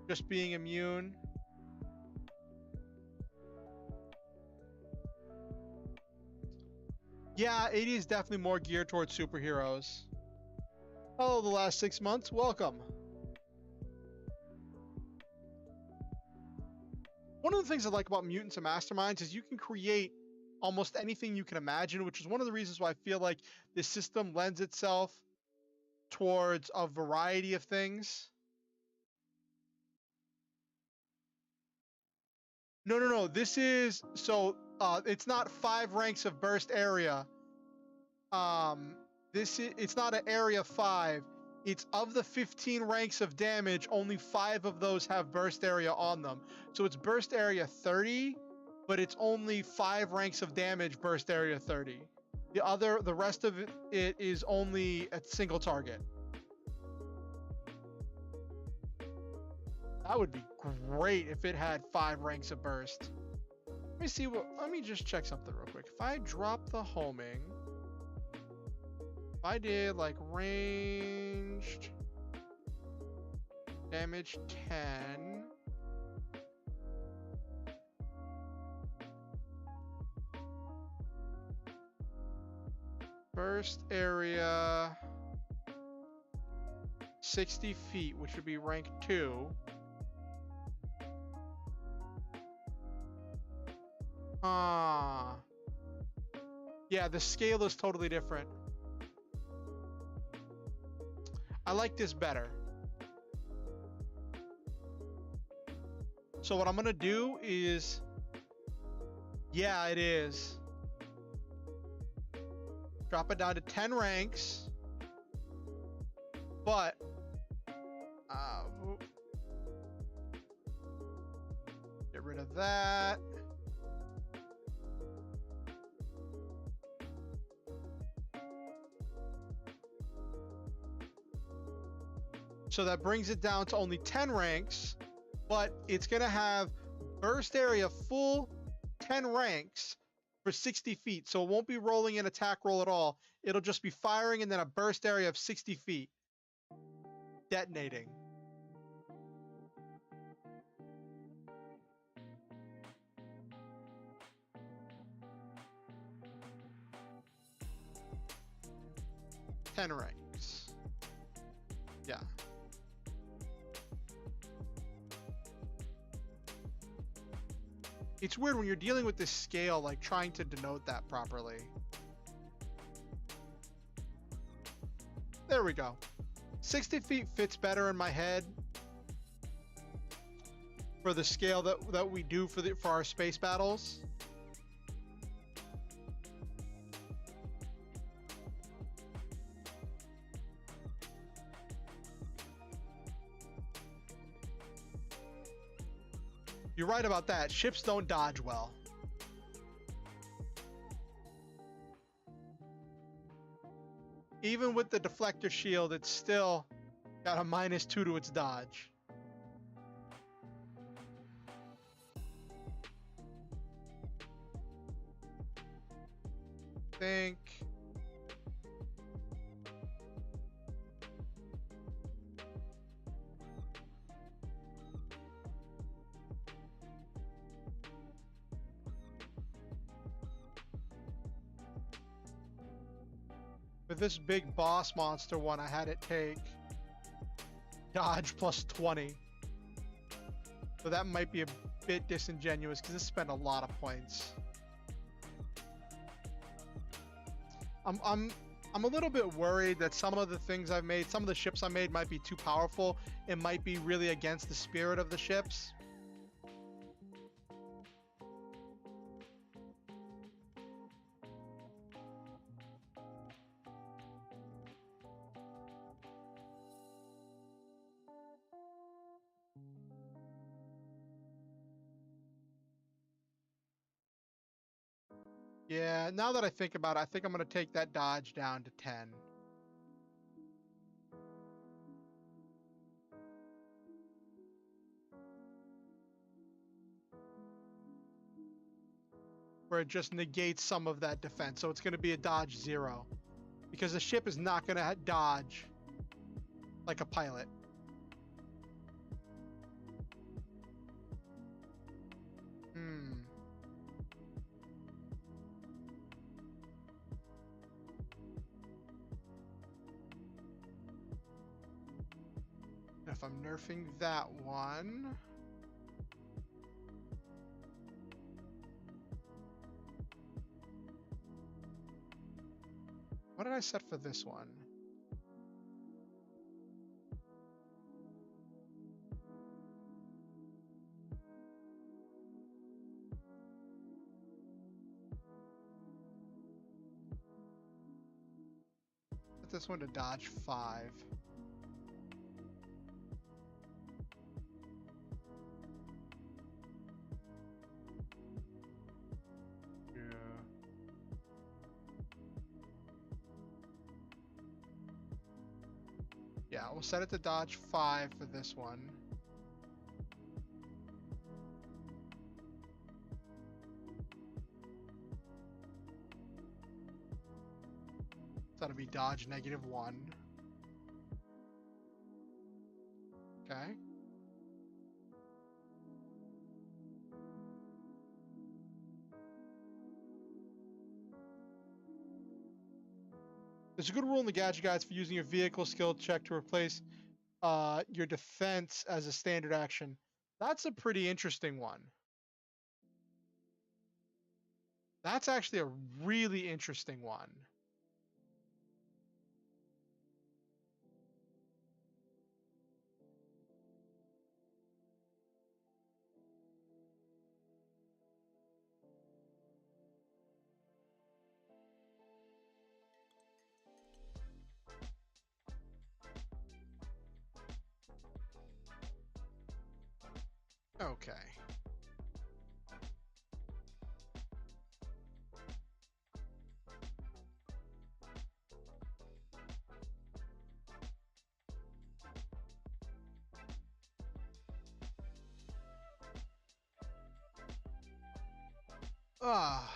just being immune, yeah, it is definitely more geared towards superheroes. Hello, the last 6 months, welcome. One of the things I like about Mutants and Masterminds is you can create almost anything you can imagine, which is one of the reasons why I feel like this system lends itself towards a variety of things. No. This is so it's not 5 ranks of burst area. It's not an area 5. It's of the 15 ranks of damage, only 5 of those have burst area on them. So it's burst area 30, but it's only 5 ranks of damage burst area 30. The rest of it is only a single target. That would be great if it had 5 ranks of burst. Let me just check something real quick. If I drop the homing, if I did like ranged damage 10, burst area 60 feet, which would be rank 2. Yeah, the scale is totally different. I like this better. So what I'm gonna do is Yeah, it is. Drop it down to 10 ranks. But get rid of that. So that brings it down to only 10 ranks, but it's going to have burst area full 10 ranks for 60 feet. So it won't be rolling an attack roll at all. It'll just be firing and then a burst area of 60 feet. Detonating. Ten ranks. Yeah. It's weird when you're dealing with this scale, like trying to denote that properly. There we go. 60 feet fits better in my head for the scale that we do for our space battles. You're right about that. Ships don't dodge well. Even with the deflector shield, it's still got a -2 to its dodge. Think. With this big boss monster one, I had it take dodge plus 20. So that might be a bit disingenuous because this spent a lot of points. I'm a little bit worried that some of the things I've made, some of the ships I made might be too powerful. It might be really against the spirit of the ships. Yeah, now that I think about it, I think I'm going to take that dodge down to 10. Where it just negates some of that defense. So it's going to be a dodge 0. Because the ship is not going to dodge like a pilot. If I'm nerfing that one... What did I set for this one? Set this one to dodge 5. Yeah, we'll set it to dodge 5 for this one. So that'll be dodge -1. Okay. There's a good rule in the gadget guides for using your vehicle skill check to replace your defense as a standard action. That's a pretty interesting one. That's actually a really interesting one. Okay. Ah.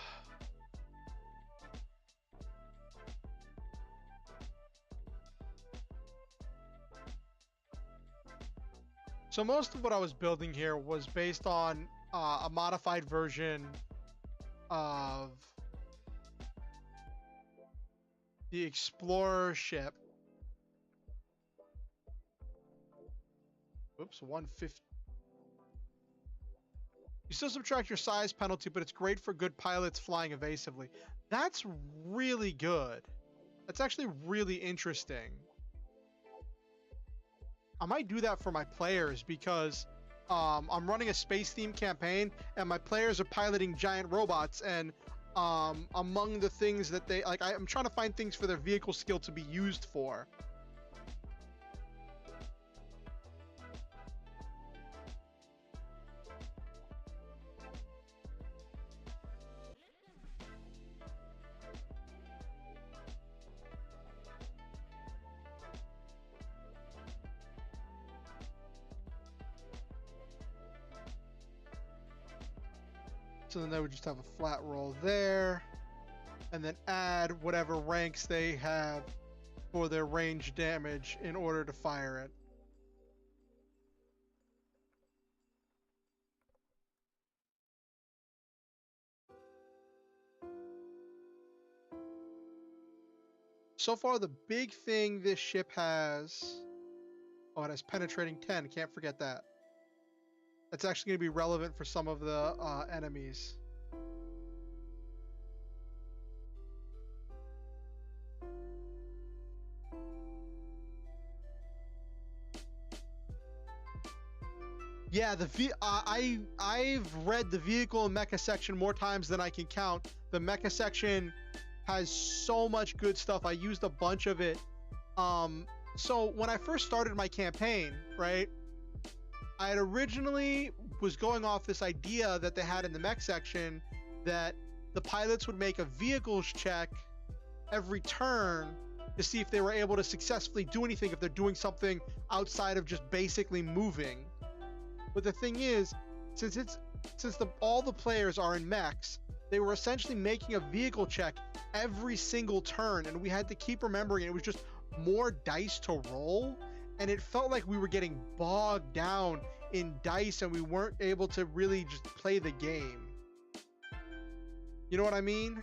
So most of what I was building here was based on a modified version of the Explorer ship. Oops, 150. You still subtract your size penalty, but it's great for good pilots flying evasively. That's really good. That's actually really interesting. I might do that for my players because I'm running a space themed campaign and my players are piloting giant robots, and among the things that they like, I'm trying to find things for their vehicle skill to be used for. So then they would just have a flat roll there, and then add whatever ranks they have for their range damage in order to fire it. So far, the big thing this ship has... Oh, it has penetrating 10. Can't forget that. That's actually going to be relevant for some of the enemies. Yeah, I've read the vehicle and mecha section more times than I can count. The mecha section has so much good stuff. I used a bunch of it. So when I first started my campaign, right, I had originally was going off this idea that they had in the mech section that the pilots would make a vehicles check every turn to see if they were able to successfully do anything if they're doing something outside of just basically moving. But the thing is, since all the players are in mechs, they were essentially making a vehicle check every single turn, and we had to keep remembering it was just more dice to roll, and it felt like we were getting bogged down in dice and we weren't able to really just play the game. You know what I mean?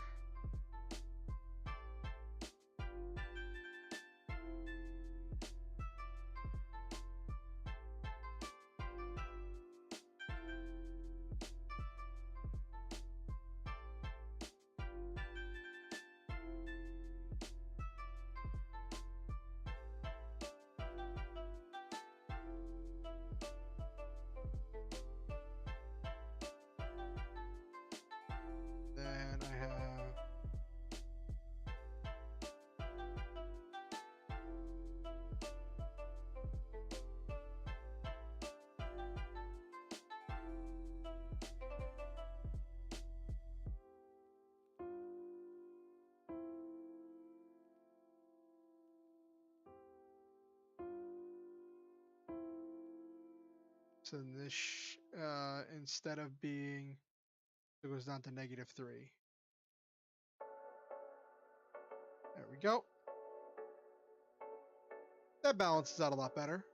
So this, instead of being, it goes down to -3. There we go. That balances out a lot better.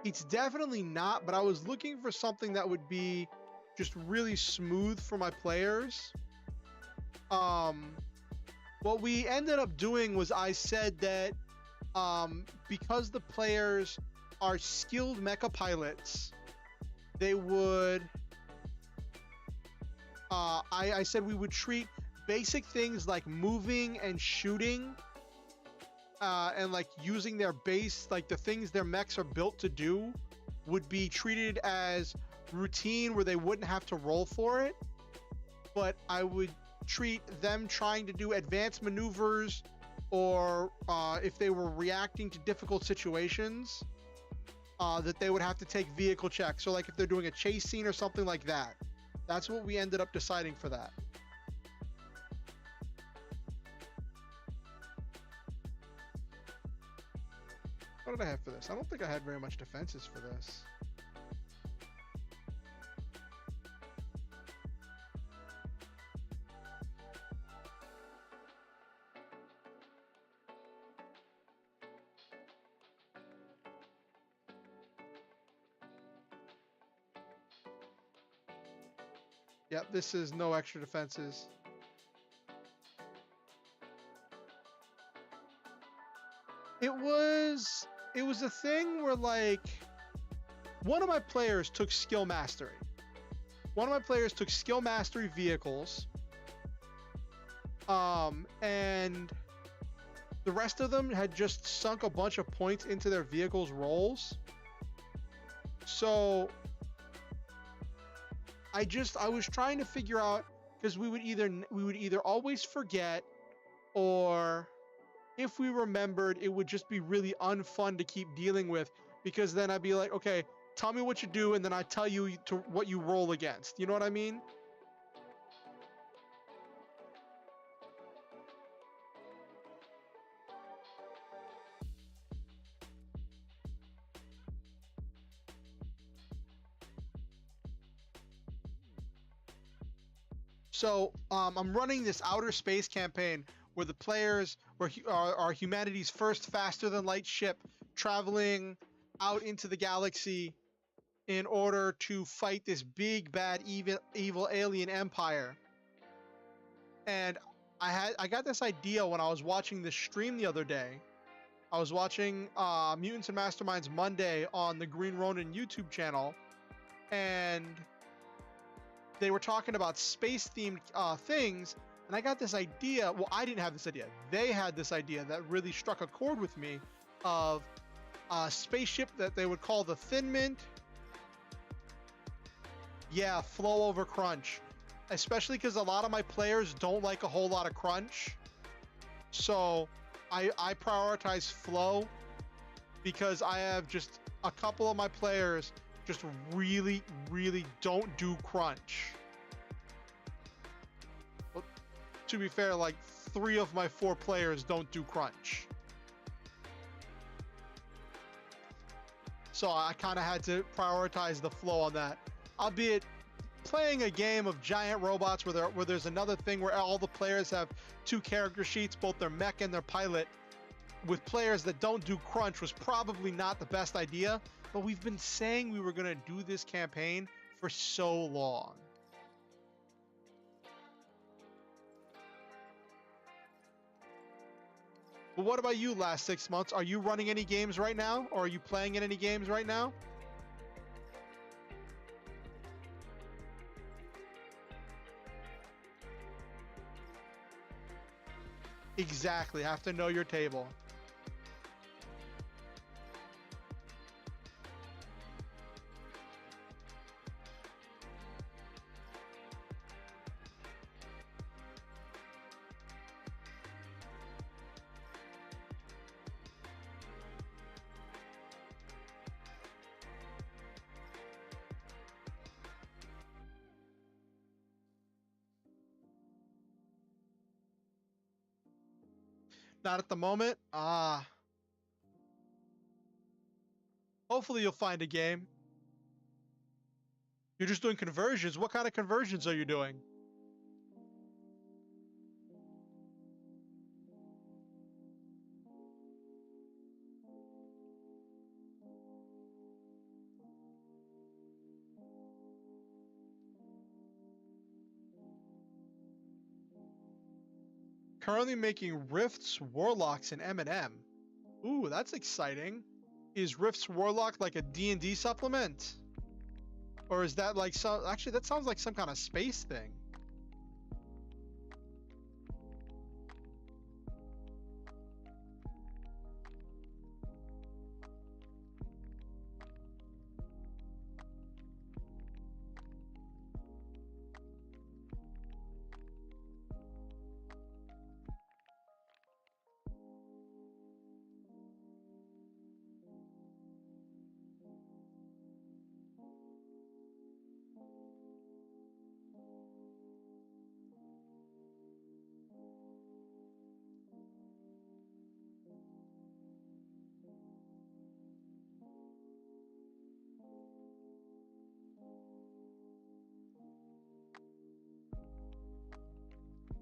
It's definitely not, but I was looking for something that would be just really smooth for my players. What we ended up doing was I said that because the players are skilled mecha pilots, they would I said we would treat basic things like moving and shooting and like using their base, like the things their mechs are built to do, would be treated as routine where they wouldn't have to roll for it, but I would treat them trying to do advanced maneuvers, or if they were reacting to difficult situations, that they would have to take vehicle checks. So like if they're doing a chase scene or something like that. That's what we ended up deciding for that. What did I have for this? I don't think I had very much defenses for this. Yep, this is no extra defenses. It was a thing where, like, one of my players took skill mastery. One of my players took skill mastery vehicles. And the rest of them had just sunk a bunch of points into their vehicles' rolls. So I was trying to figure out, because we would either always forget, or if we remembered, it would just be really unfun to keep dealing with, because then I'd be like, okay, tell me what you do, and then I tell you what you roll against. You know what I mean? So I'm running this outer space campaign where the players are humanity's first faster than light ship traveling out into the galaxy in order to fight this big bad evil alien empire. And I got this idea when I was watching this stream the other day. I was watching Mutants and Masterminds Monday on the Green Ronin YouTube channel, and they were talking about space-themed things, and I got this idea. Well, I didn't have this idea. They had this idea that really struck a chord with me, of a spaceship that they would call the Thin Mint. Yeah, flow over crunch. Especially because a lot of my players don't like a whole lot of crunch. So I prioritize flow, because I have just a couple of my players just really, really don't do crunch. Well, to be fair, like 3 of my 4 players don't do crunch. So I kind of had to prioritize the flow on that. Albeit playing a game of giant robots where there's another thing where all the players have 2 character sheets, both their mech and their pilot, with players that don't do crunch, was probably not the best idea. But we've been saying we were going to do this campaign for so long. But what about you last 6 months? Are you running any games right now? Or are you playing in any games right now? Exactly. Have to know your table. Not at the moment. Hopefully you'll find a game. You're just doing conversions. What kind of conversions are you doing? Currently making Rifts, Warlocks, and M&M. Ooh, that's exciting. Is Rifts Warlock like a D&D supplement? Or is that like some... Actually, that sounds like some kind of space thing.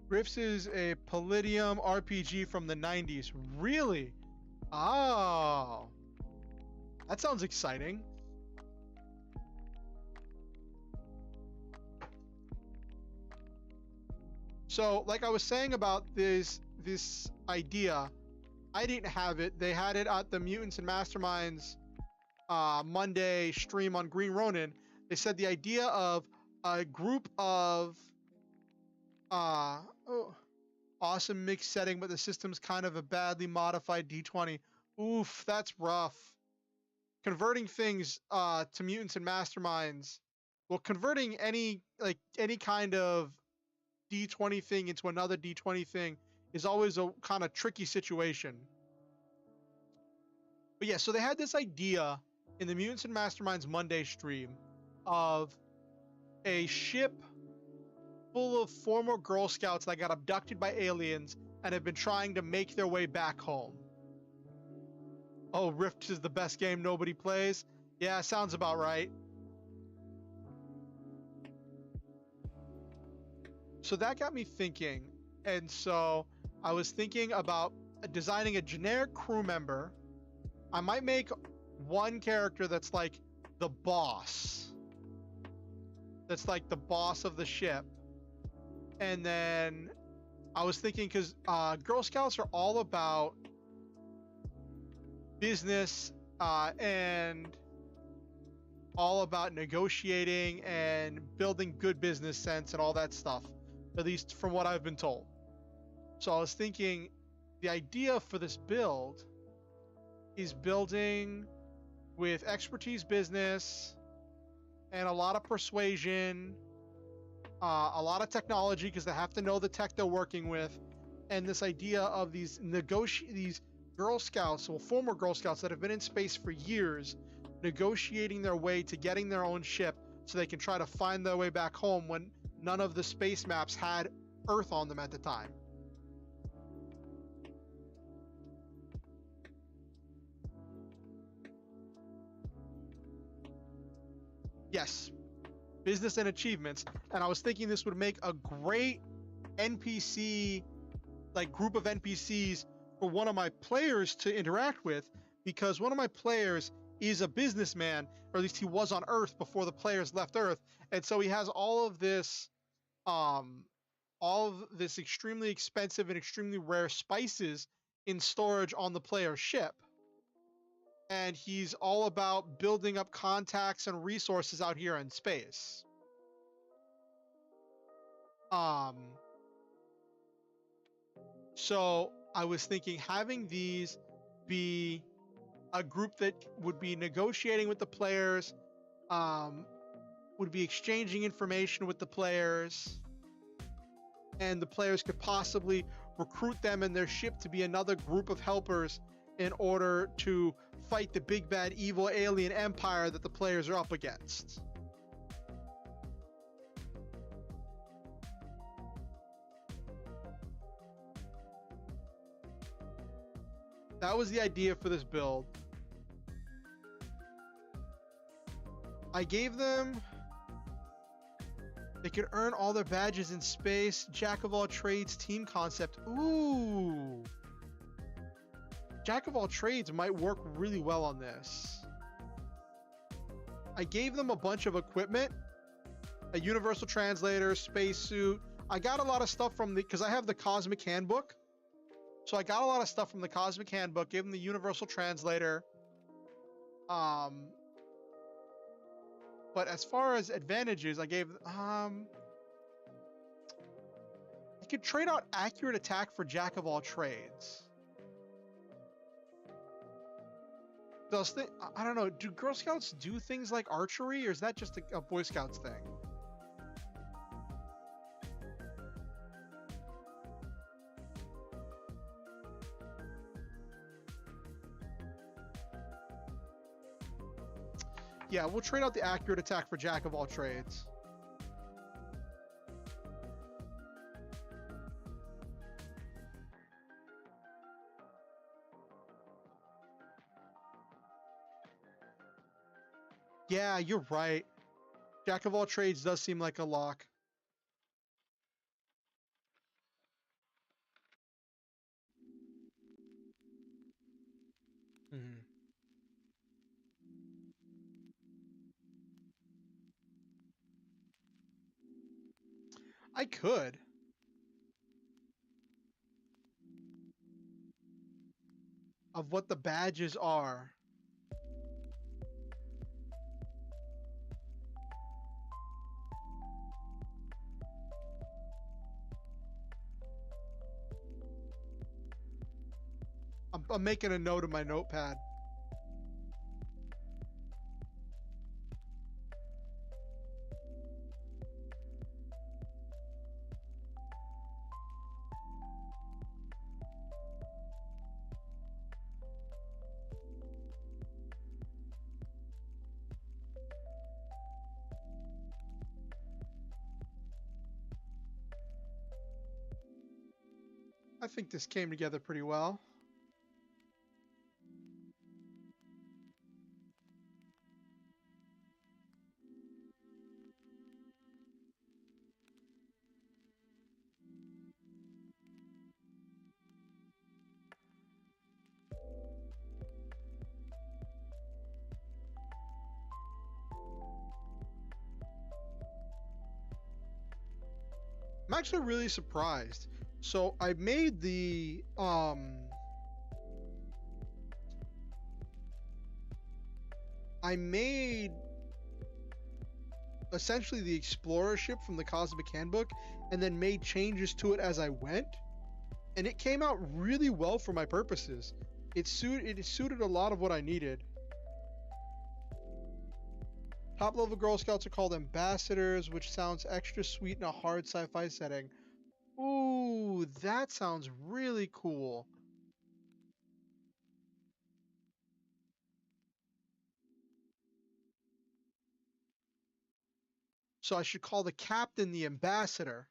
Rifts is a Palladium RPG from the 90s. Really? Oh. That sounds exciting. So, like I was saying about this idea, I didn't have it. They had it at the Mutants and Masterminds Monday stream on Green Ronin. They said the idea of a group of awesome mixed setting, but the system's kind of a badly modified D20. Oof, that's rough. Converting things to Mutants and Masterminds, well, converting any kind of D20 thing into another D20 thing is always a kind of tricky situation. But yeah, so they had this idea in the Mutants and Masterminds Monday stream of a ship full of former Girl Scouts that got abducted by aliens and have been trying to make their way back home. Oh, Rift is the best game nobody plays? Yeah, sounds about right. So that got me thinking, and so I was thinking about designing a generic crew member. I might make one character that's like the boss. That's like the boss of the ship. And then I was thinking, because Girl Scouts are all about business and all about negotiating and building good business sense and all that stuff, at least from what I've been told. So I was thinking the idea for this build is building with expertise business and a lot of persuasion, a lot of technology because they have to know the tech they're working with, and this idea of these Girl Scouts, well, former Girl Scouts that have been in space for years, negotiating their way to getting their own ship so they can try to find their way back home when none of the space maps had Earth on them at the time. Yes, business and achievements. And I was thinking this would make a great NPC, like group of NPCs for one of my players to interact with, because one of my players is a businessman, or at least he was on Earth before the players left Earth, and so he has all of this extremely expensive and extremely rare spices in storage on the player's ship. And he's all about building up contacts and resources out here in space. So I was thinking having these be a group that would be negotiating with the players, would be exchanging information with the players, and the players could possibly recruit them and their ship to be another group of helpers in order to fight the big bad evil alien empire that the players are up against. That was the idea for this build. I gave them, they could earn all their badges in space, jack of all trades team concept. Ooh. Jack of all trades might work really well on this. I gave them a bunch of equipment, a universal translator, spacesuit. I got a lot of stuff from because I have the Cosmic Handbook. So I got a lot of stuff from the Cosmic Handbook, gave them the universal translator. But as far as advantages, I gave I could trade out accurate attack for jack of all trades. I don't know, do Girl Scouts do things like archery, or is that just a Boy Scouts thing? Yeah, we'll trade out the accurate attack for jack of all trades. Yeah, you're right. Jack of all trades does seem like a lock. Mhm. I could. Of what the badges are. I'm making a note of my notepad. I think this came together pretty well. I'm actually really surprised. So I made the I made essentially the explorer ship from the Cosmic Handbook and then made changes to it as I went, and it came out really well for my purposes. It suited a lot of what I needed. Top level Girl Scouts are called ambassadors, which sounds extra sweet in a hard sci-fi setting. Ooh, that sounds really cool. So I should call the captain the ambassador.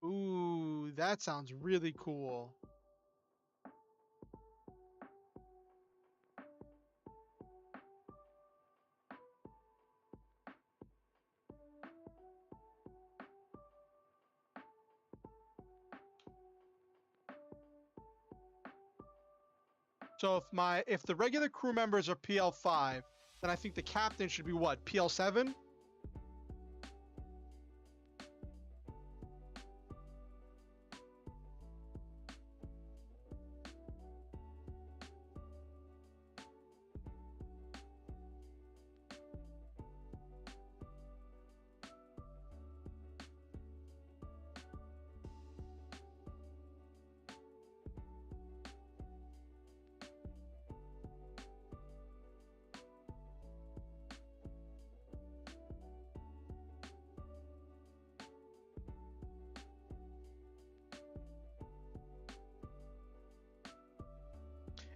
Ooh, that sounds really cool. So if the regular crew members are PL5, then I think the captain should be what, PL7?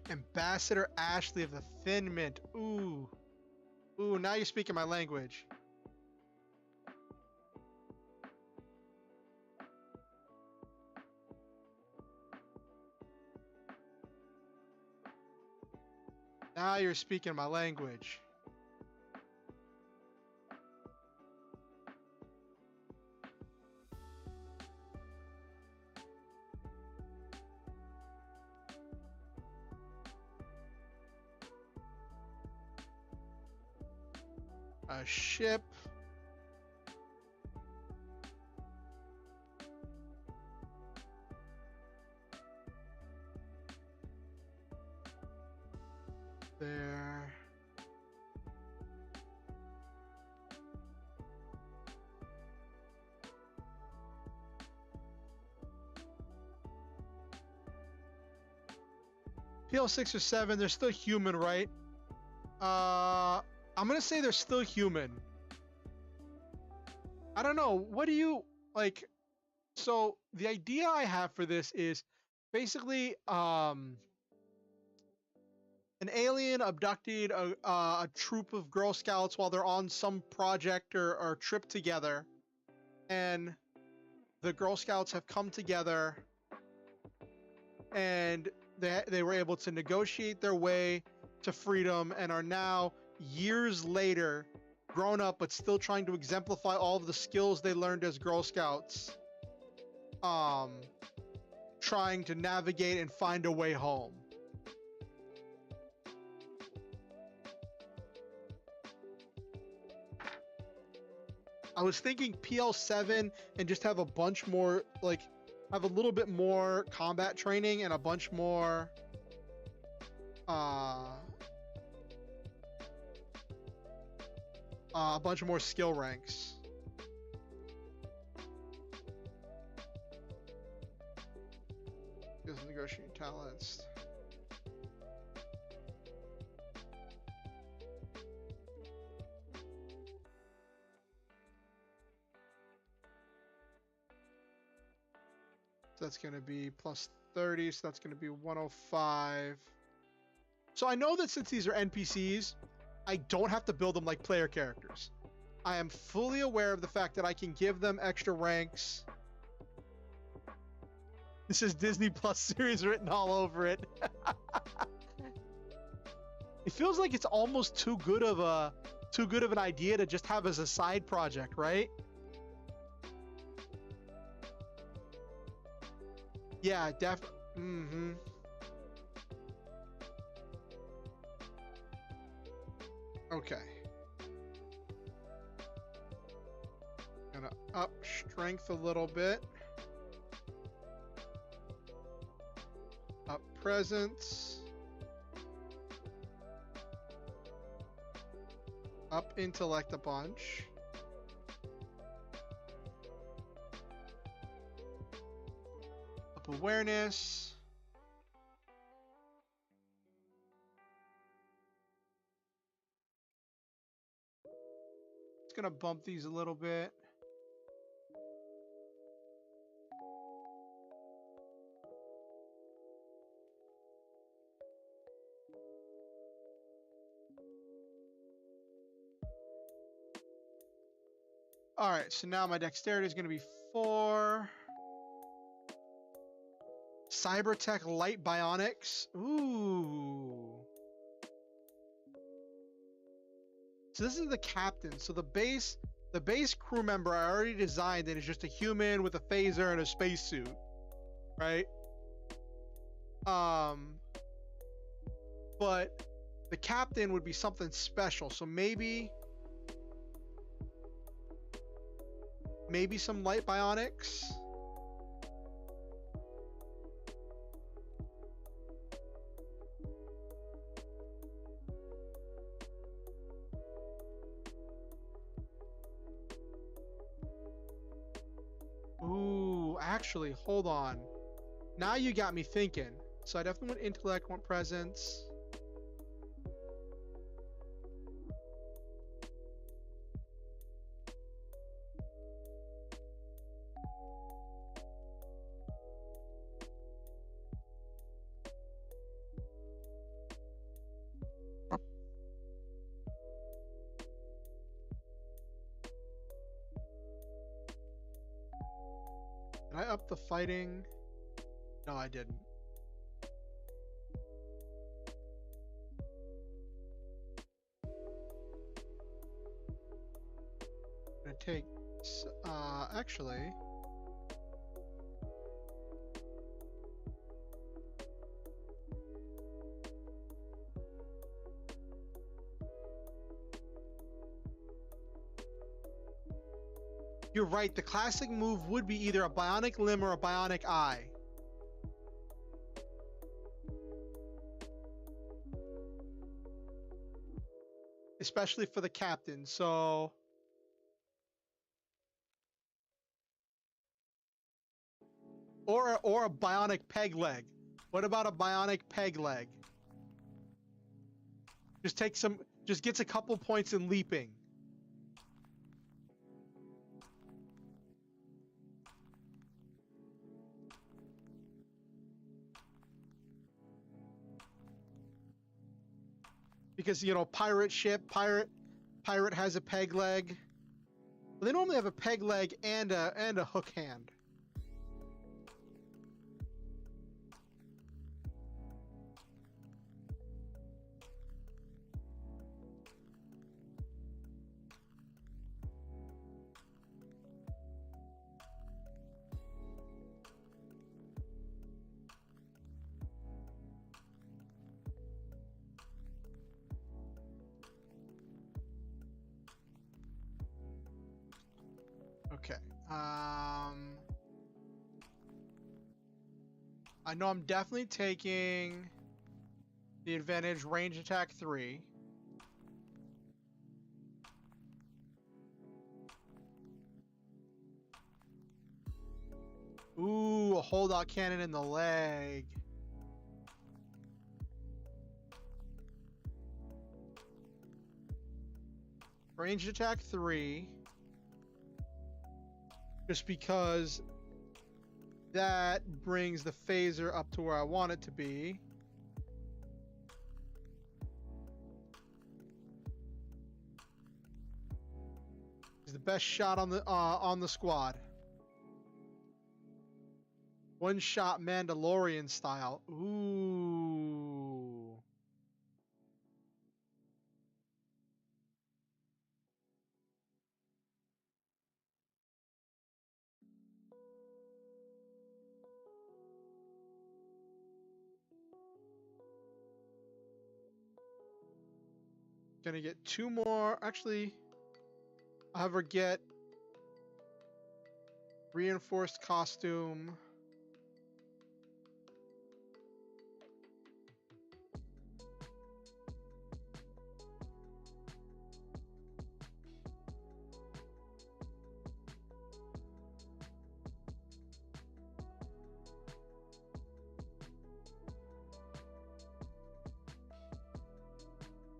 Ambassador Ashley of the Thin Mint. Ooh. Ooh, now you're speaking my language. Now you're speaking my language. A ship. There. PL6 or 7, they're still human, right? I'm gonna say they're still human. I don't know. What do you like? So the idea I have for this is basically an alien abducted a troop of Girl Scouts while they're on some project or trip together, and the Girl Scouts have come together and they were able to negotiate their way to freedom and are now years later grown up but still trying to exemplify all of the skills they learned as Girl Scouts, trying to navigate and find a way home. I was thinking PL7 and just have a bunch more, like, have a little bit more combat training and a bunch more, skill ranks. Skills and negotiating talents. So that's going to be plus 30, so that's going to be 105. So I know that since these are NPCs, I don't have to build them like player characters. I am fully aware of the fact that I can give them extra ranks. This is Disney Plus series written all over it. It feels like it's almost too good of an idea to just have as a side project, right? Yeah, definitely. Okay. Gonna up strength a little bit. Up presence. Up intellect a bunch. Up awareness. Gonna bump these a little bit. All right, so now my dexterity is going to be 4. Cybertech light bionics. Ooh. So this is the captain. So the base crew member I already designed and is just a human with a phaser and a spacesuit, right? But the captain would be something special. So maybe some light bionics. Ooh, actually, hold on. Now you got me thinking. So I definitely want intellect, want presence. Did I up the fighting? No, I didn't. I'm gonna take, actually. You're right, the classic move would be either a bionic limb or a bionic eye. Especially for the captain, so... Or a bionic peg leg. What about a bionic peg leg? Just gets a couple points in leaping. Because, you know, pirate has a peg leg. They normally have a peg leg and a hook hand. I know I'm definitely taking the advantage range attack 3. Ooh, a holdout cannon in the leg. Ranged attack 3. Just because that brings the phaser up to where I want it to be. He's the best shot on the squad. One shot Mandalorian style. Ooh. Gonna get 2 more. Actually, I'll have her get reinforced costume.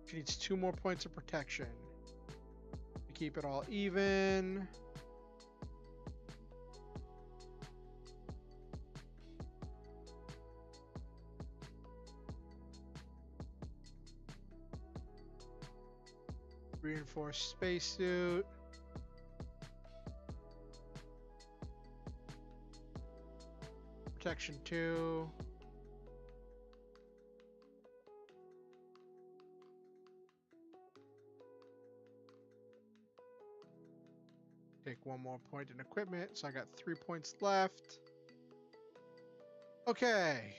She needs 2 more points of protection to keep it all even. Reinforced spacesuit. Protection 2. Take 1 more point in equipment, so I got 3 points left. Okay.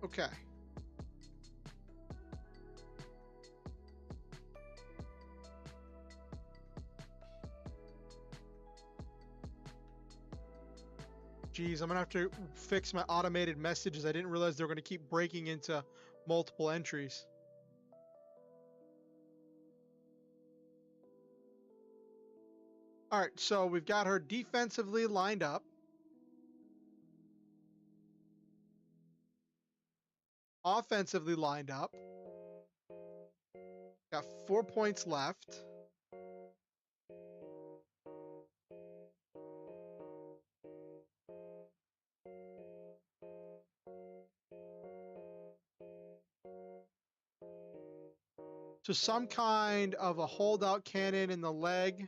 Okay. Geez, I'm gonna have to fix my automated messages. I didn't realize they were gonna keep breaking into multiple entries. All right, so we've got her defensively lined up. Offensively lined up. Got 4 points left. So some kind of a holdout cannon in the leg.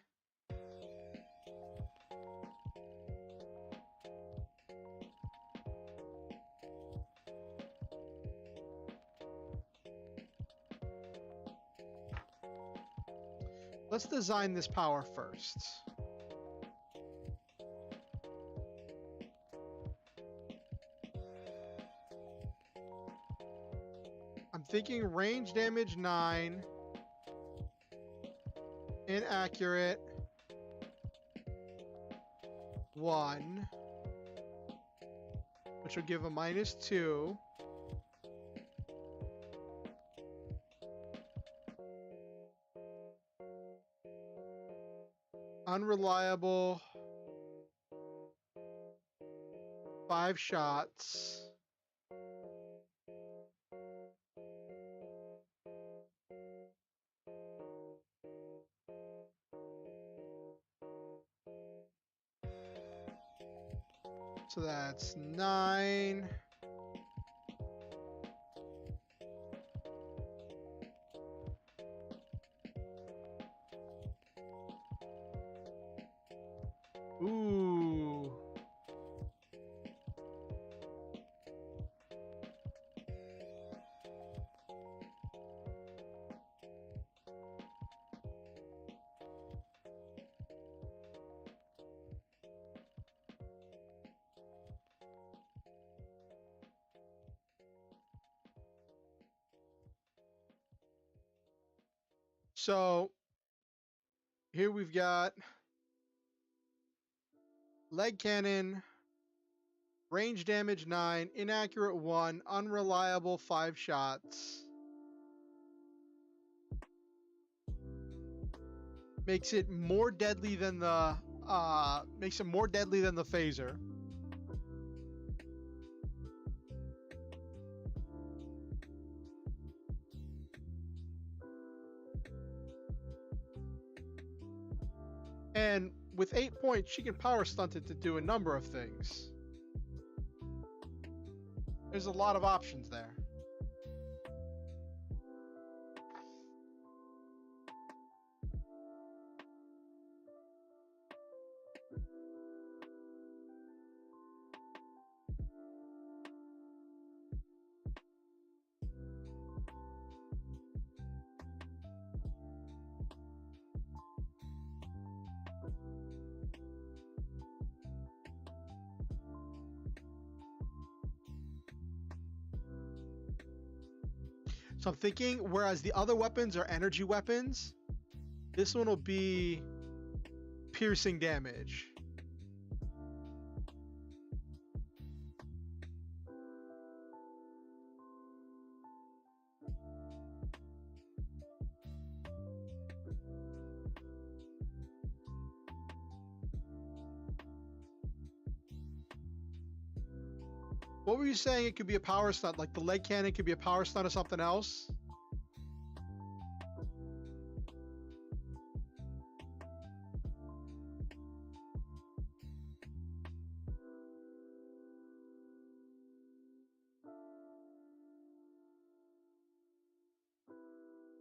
Let's design this power first. I'm thinking range damage 9. Inaccurate 1. Which will give a -2. Unreliable 5 shots. So that's 9. So here we've got leg cannon, range damage 9, inaccurate 1, unreliable 5 shots. Makes it more deadly than the phaser. And with 8 points, she can power stunt it to do a number of things. There's a lot of options there. So I'm thinking, whereas the other weapons are energy weapons, this one will be piercing damage. What were you saying? It could be a power stunt, like the leg cannon could be a power stunt or something else?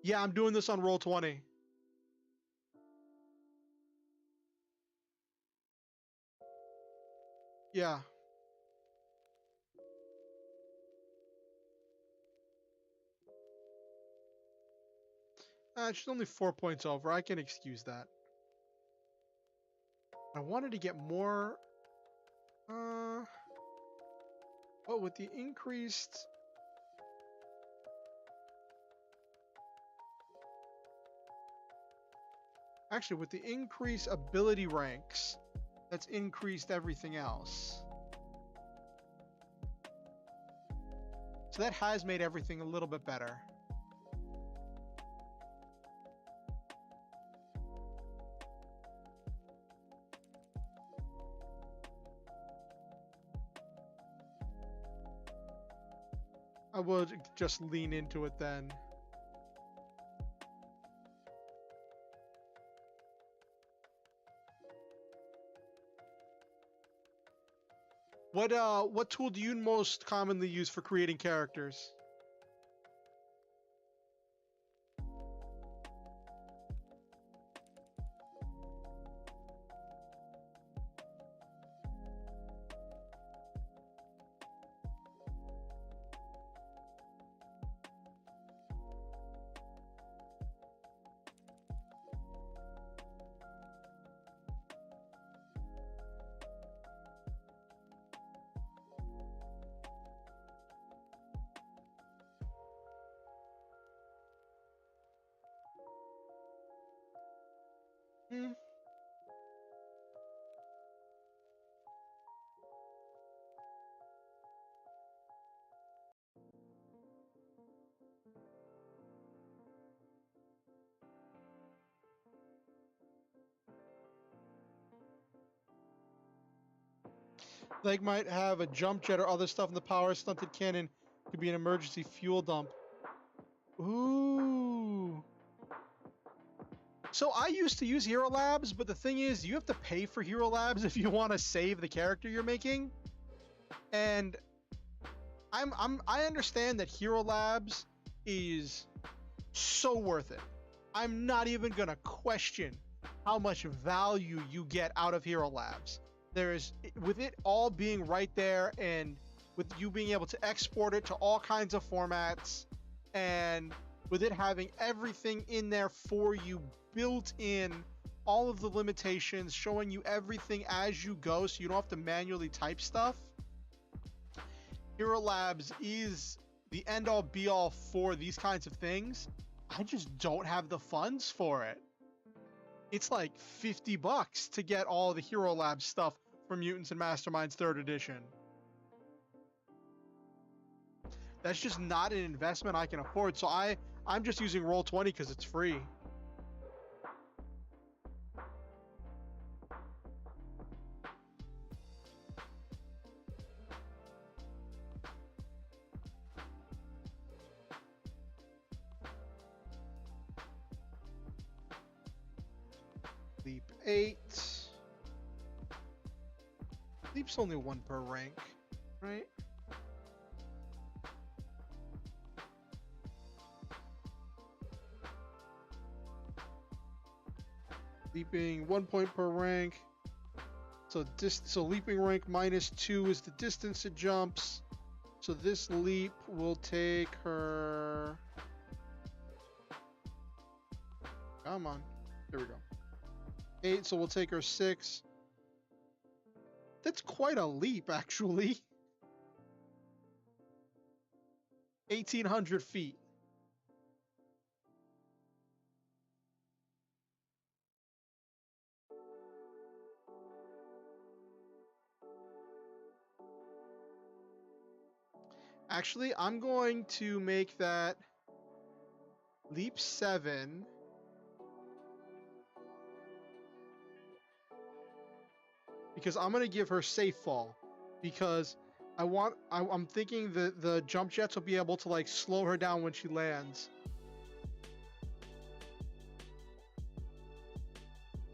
Yeah, I'm doing this on Roll20. Yeah. She's only 4 points over. I can excuse that. I wanted to get more... Oh, with the increased... Actually, with the increased ability ranks, that's increased everything else. So that has made everything a little bit better. I would just lean into it then. What tool do you most commonly use for creating characters? Leg might have a jump jet or other stuff in the power stunted cannon. Could be an emergency fuel dump. Ooh. So I used to use Hero Labs, but the thing is, you have to pay for Hero Labs if you want to save the character you're making. And I understand that Hero Labs is so worth it. I'm not even gonna question how much value you get out of Hero Labs. With it all being right there, and with you being able to export it to all kinds of formats, and with it having everything in there for you, built in, all of the limitations, showing you everything as you go so you don't have to manually type stuff. Hero Labs is the end-all be-all for these kinds of things, I just don't have the funds for it. It's like $50 to get all the Hero Lab stuff from Mutants and Masterminds 3rd edition. That's just not an investment I can afford. So I'm just using Roll20 because it's free. Leap 8. Leap's only 1 per rank, right? Leaping 1 point per rank. So leaping rank -2 is the distance it jumps. So this leap will take her. Come on. There we go. 8, so we'll take her 6. That's quite a leap, actually. 1,800 feet. Actually, I'm going to make that leap 7. Because I'm going to give her safe fall. Because I'm thinking the jump jets will be able to like slow her down when she lands.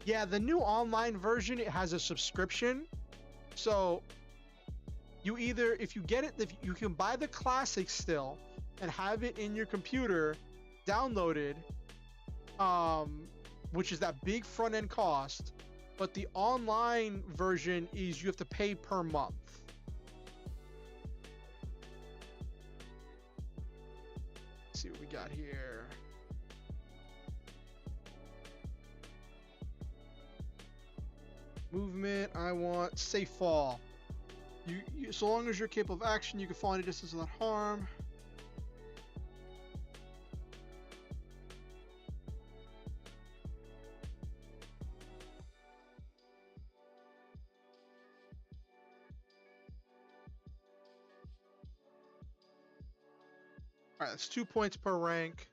Yeah, the new online version, it has a subscription. So you either, if you get it, if you can buy the classic still and have it in your computer downloaded, which is that big front end cost. But the online version is you have to pay per month. Let's see what we got here. Movement, I want safe fall. You so long as you're capable of action, you can fall any distance without harm. All right, that's 2 points per rank.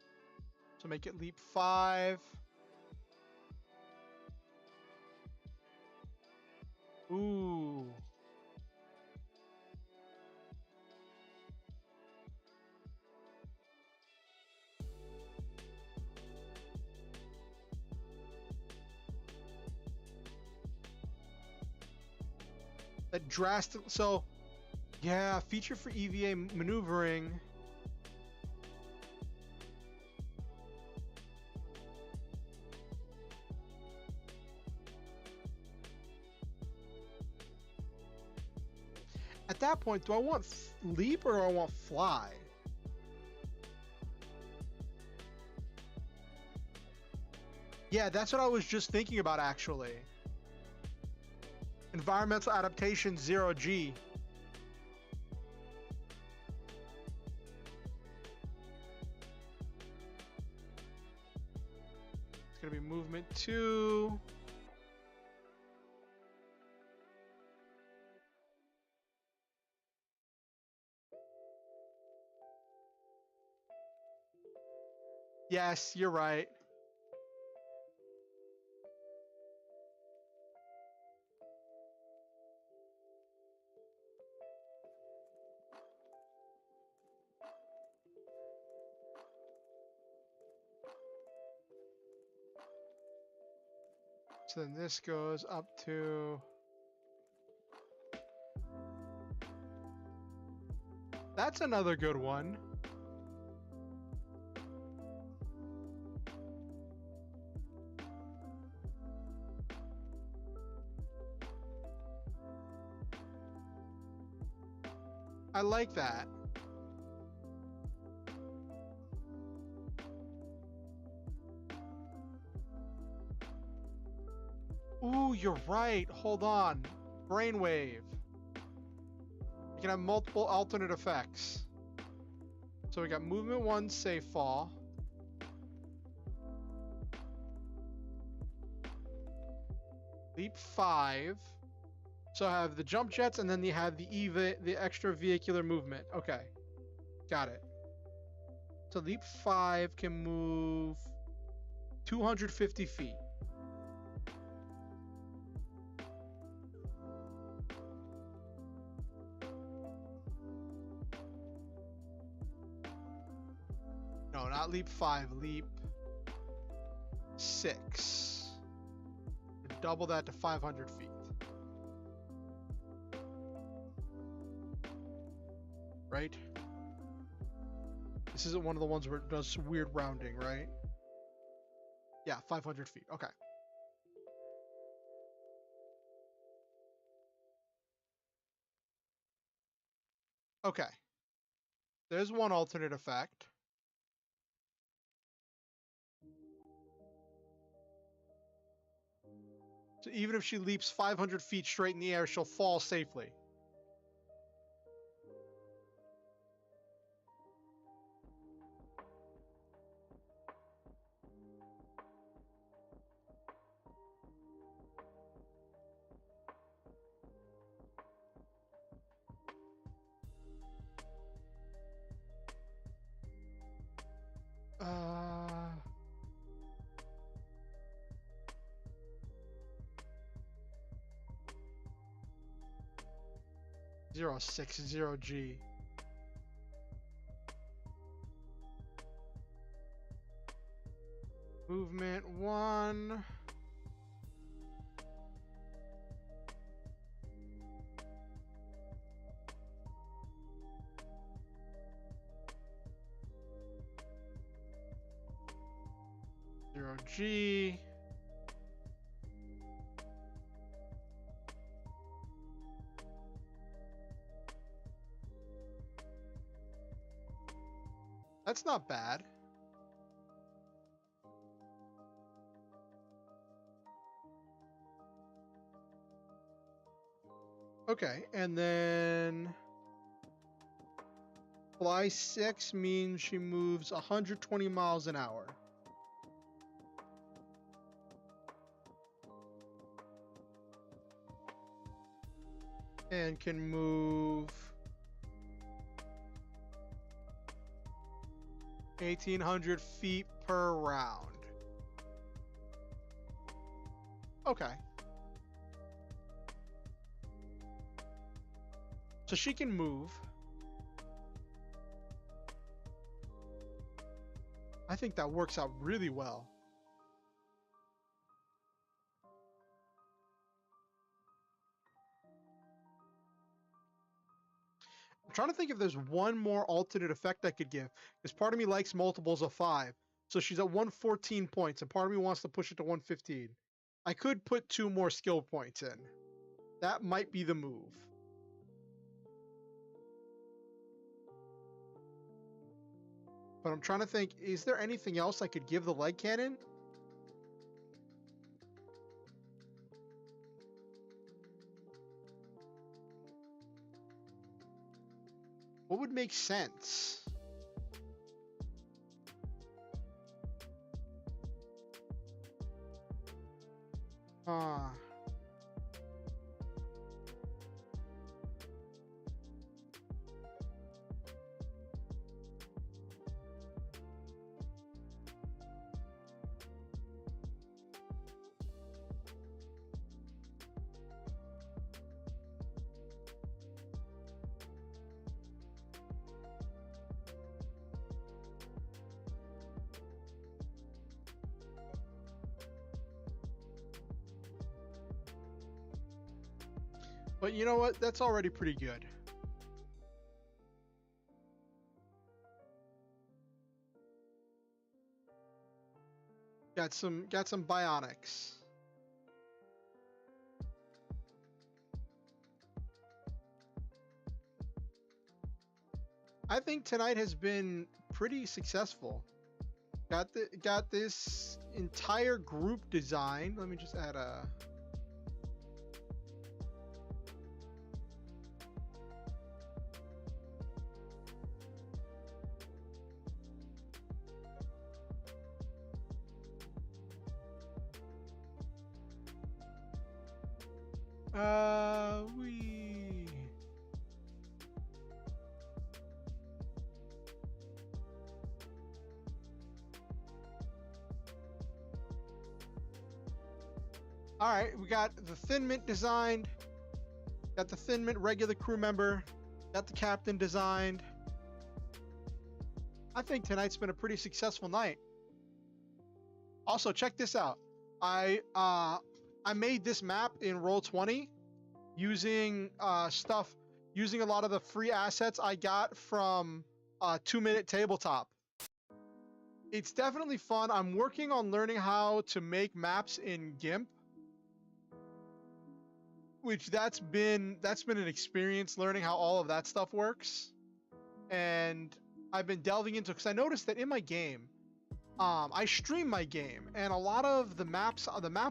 So make it leap 5. Ooh. That drastic. So, yeah, feature for EVA maneuvering. At that point, do I want leap or do I want fly? Yeah, that's what I was just thinking about, actually. Environmental adaptation 0G. It's gonna be movement 2. Yes, you're right. So then this goes up to... That's another good one. I like that. Ooh, you're right. Hold on. Brainwave. You can have multiple alternate effects. So we got movement 1, safe fall. Leap 5. So I have the jump jets, and then you have the extra vehicular movement. Okay, got it. So leap 5 can move 250 feet. No, not leap 5, leap 6. Double that to 500 feet. Right? This isn't one of the ones where it does weird rounding, right? Yeah, 500 feet. Okay. Okay. There's one alternate effect. So even if she leaps 500 feet straight in the air, she'll fall safely. Uh... 060G. Movement 1. G. That's not bad. Okay, and then fly 6 means she moves 120 miles an hour. And can move 1,800 feet per round. Okay. So she can move. I think that works out really well. I'm trying to think if there's one more alternate effect I could give, because part of me likes multiples of 5. So she's at 114 points, and part of me wants to push it to 115. I could put 2 more skill points in. That might be the move. But I'm trying to think, is there anything else I could give the leg cannon? What would make sense? But you know what? That's already pretty good. Got some bionics. I think tonight has been pretty successful. Got this entire group design. Let me just add a We. All right, we got the Thin Mint designed. Got the Thin Mint regular crew member. Got the captain designed. I think tonight's been a pretty successful night. Also, check this out. I made this map in Roll20 using using a lot of the free assets I got from 2 Minute Tabletop. It's definitely fun. I'm working on learning how to make maps in GIMP, which that's been an experience learning how all of that stuff works. And I've been delving into, because I noticed that in my game, I stream my game, and a lot of the map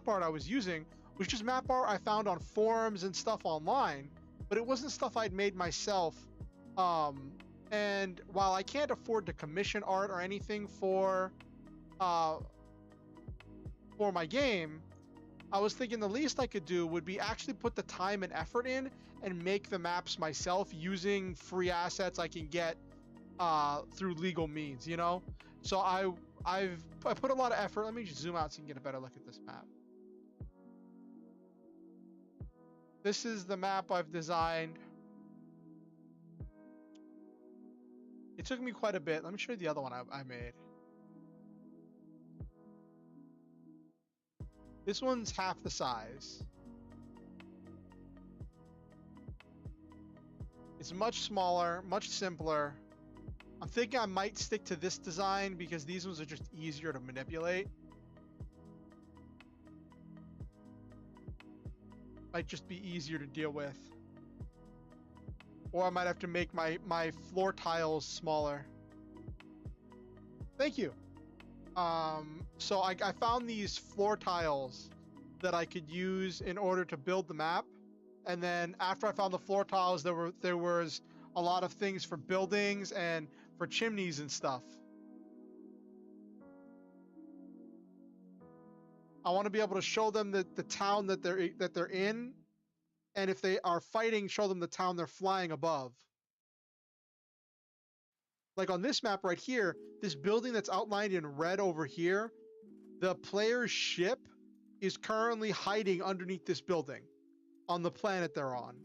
art I was using was just map art I found on forums and stuff online, but it wasn't stuff I'd made myself. And while I can't afford to commission art or anything for my game, I was thinking the least I could do would be actually put the time and effort in and make the maps myself using free assets I can get through legal means, you know? So I put a lot of effort. Let me just zoom out so you can get a better look at this map. This is the map I've designed. It took me quite a bit. Let me show you the other one I made. This one's half the size. It's much smaller, much simpler. I'm thinking I might stick to this design because these ones are just easier to manipulate. Might just be easier to deal with. Or I might have to make my floor tiles smaller. Thank you. So I found these floor tiles that I could use in order to build the map. And then after I found the floor tiles, there was a lot of things for buildings and for chimneys and stuff. I want to be able to show them the town that they're in, and if they are fighting, show them the town they're flying above. Like on this map right here, this building that's outlined in red over here, the player's ship is currently hiding underneath this building on the planet they're on.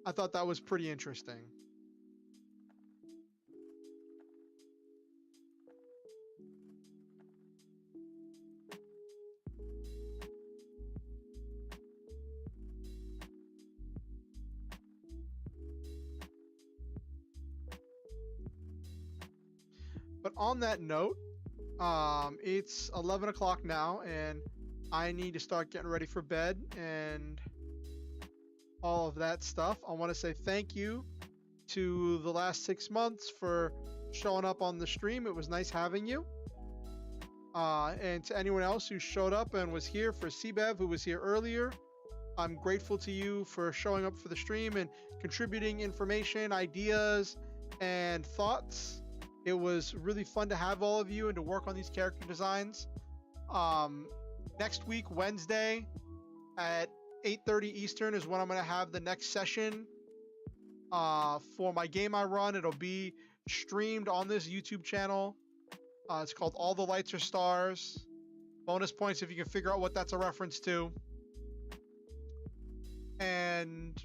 I thought that was pretty interesting. But on that note, it's 11 o'clock now, and I need to start getting ready for bed and all of that stuff. I want to say thank you to the last 6 months for showing up on the stream. It was nice having you. And to anyone else who showed up and was here, for CBev, who was here earlier, I'm grateful to you for showing up for the stream and contributing information, ideas, and thoughts. It was really fun to have all of you and to work on these character designs. Next week, Wednesday at 8:30 Eastern is when I'm going to have the next session for my game I run. It'll be streamed on this YouTube channel. It's called All the Lights Are Stars. Bonus points if you can figure out what that's a reference to. And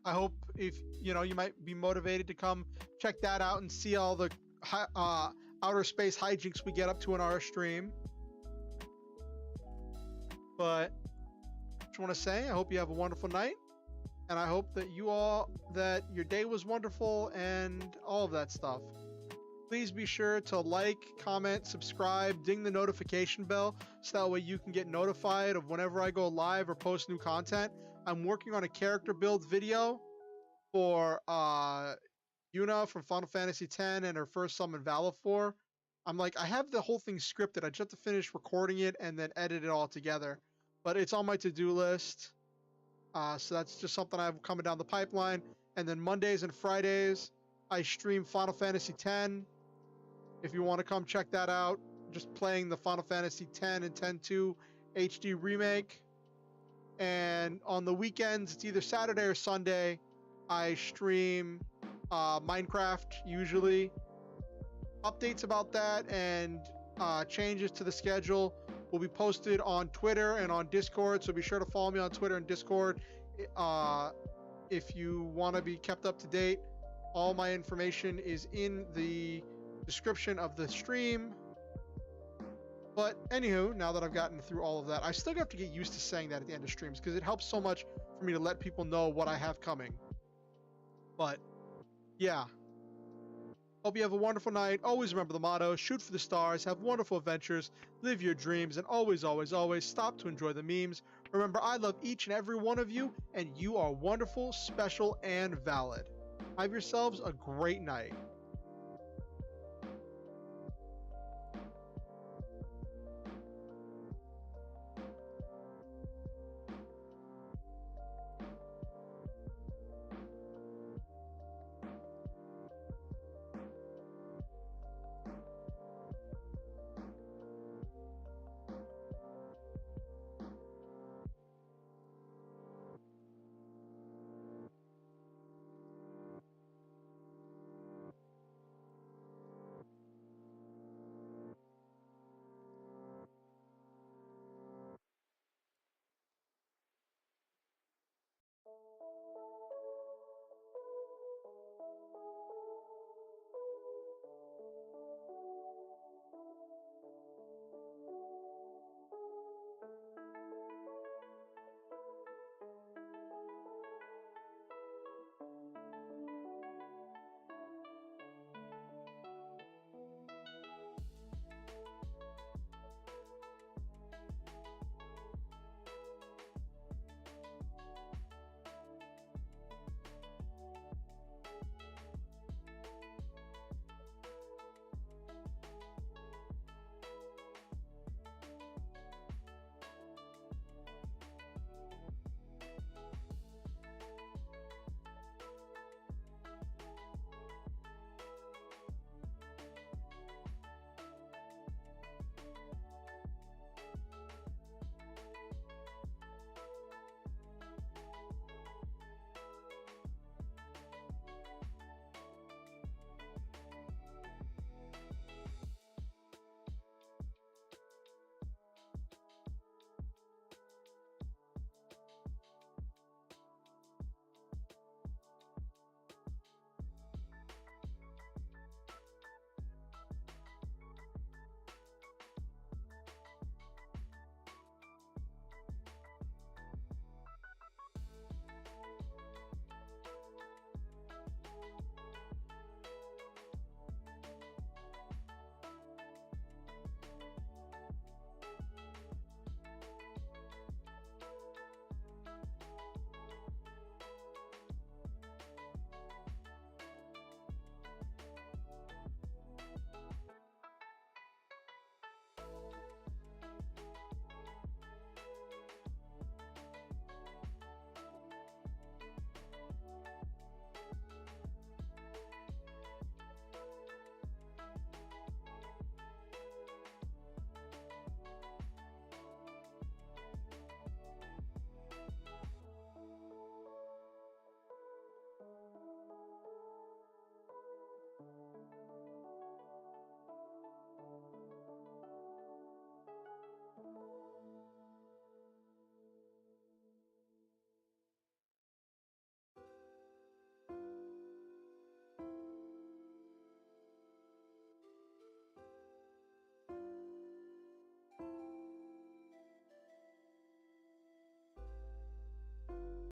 I hope if you might be motivated to come check that out and see all the outer space hijinks we get up to in our stream. But I just want to say I hope you have a wonderful night, and I hope that that your day was wonderful and all of that stuff. Please be sure to like, comment, subscribe, ding the notification bell so that way you can get notified of whenever I go live or post new content. I'm working on a character build video for Yuna from Final Fantasy X and her first summon Valifor. I have the whole thing scripted. I just have to finish recording it and then edit it all together. But it's on my to-do list. So that's just something I have coming down the pipeline. And then Mondays and Fridays, I stream Final Fantasy X. If you want to come check that out, just playing the Final Fantasy X and X-2 HD remake. And on the weekends, it's either Saturday or Sunday, I stream Minecraft usually. Updates about that and changes to the schedule will be posted on Twitter and on Discord, so be sure to follow me on Twitter and Discord if you want to be kept up to date. All my information is in the description of the stream. But anywho, now that I've gotten through all of that, I still have to get used to saying that at the end of streams because it helps so much for me to let people know what I have coming. But yeah, hope you have a wonderful night. Always remember the motto: shoot for the stars, have wonderful adventures, live your dreams, and always, always, always stop to enjoy the memes. Remember, I love each and every one of you, and you are wonderful, special, and valid. Have yourselves a great night.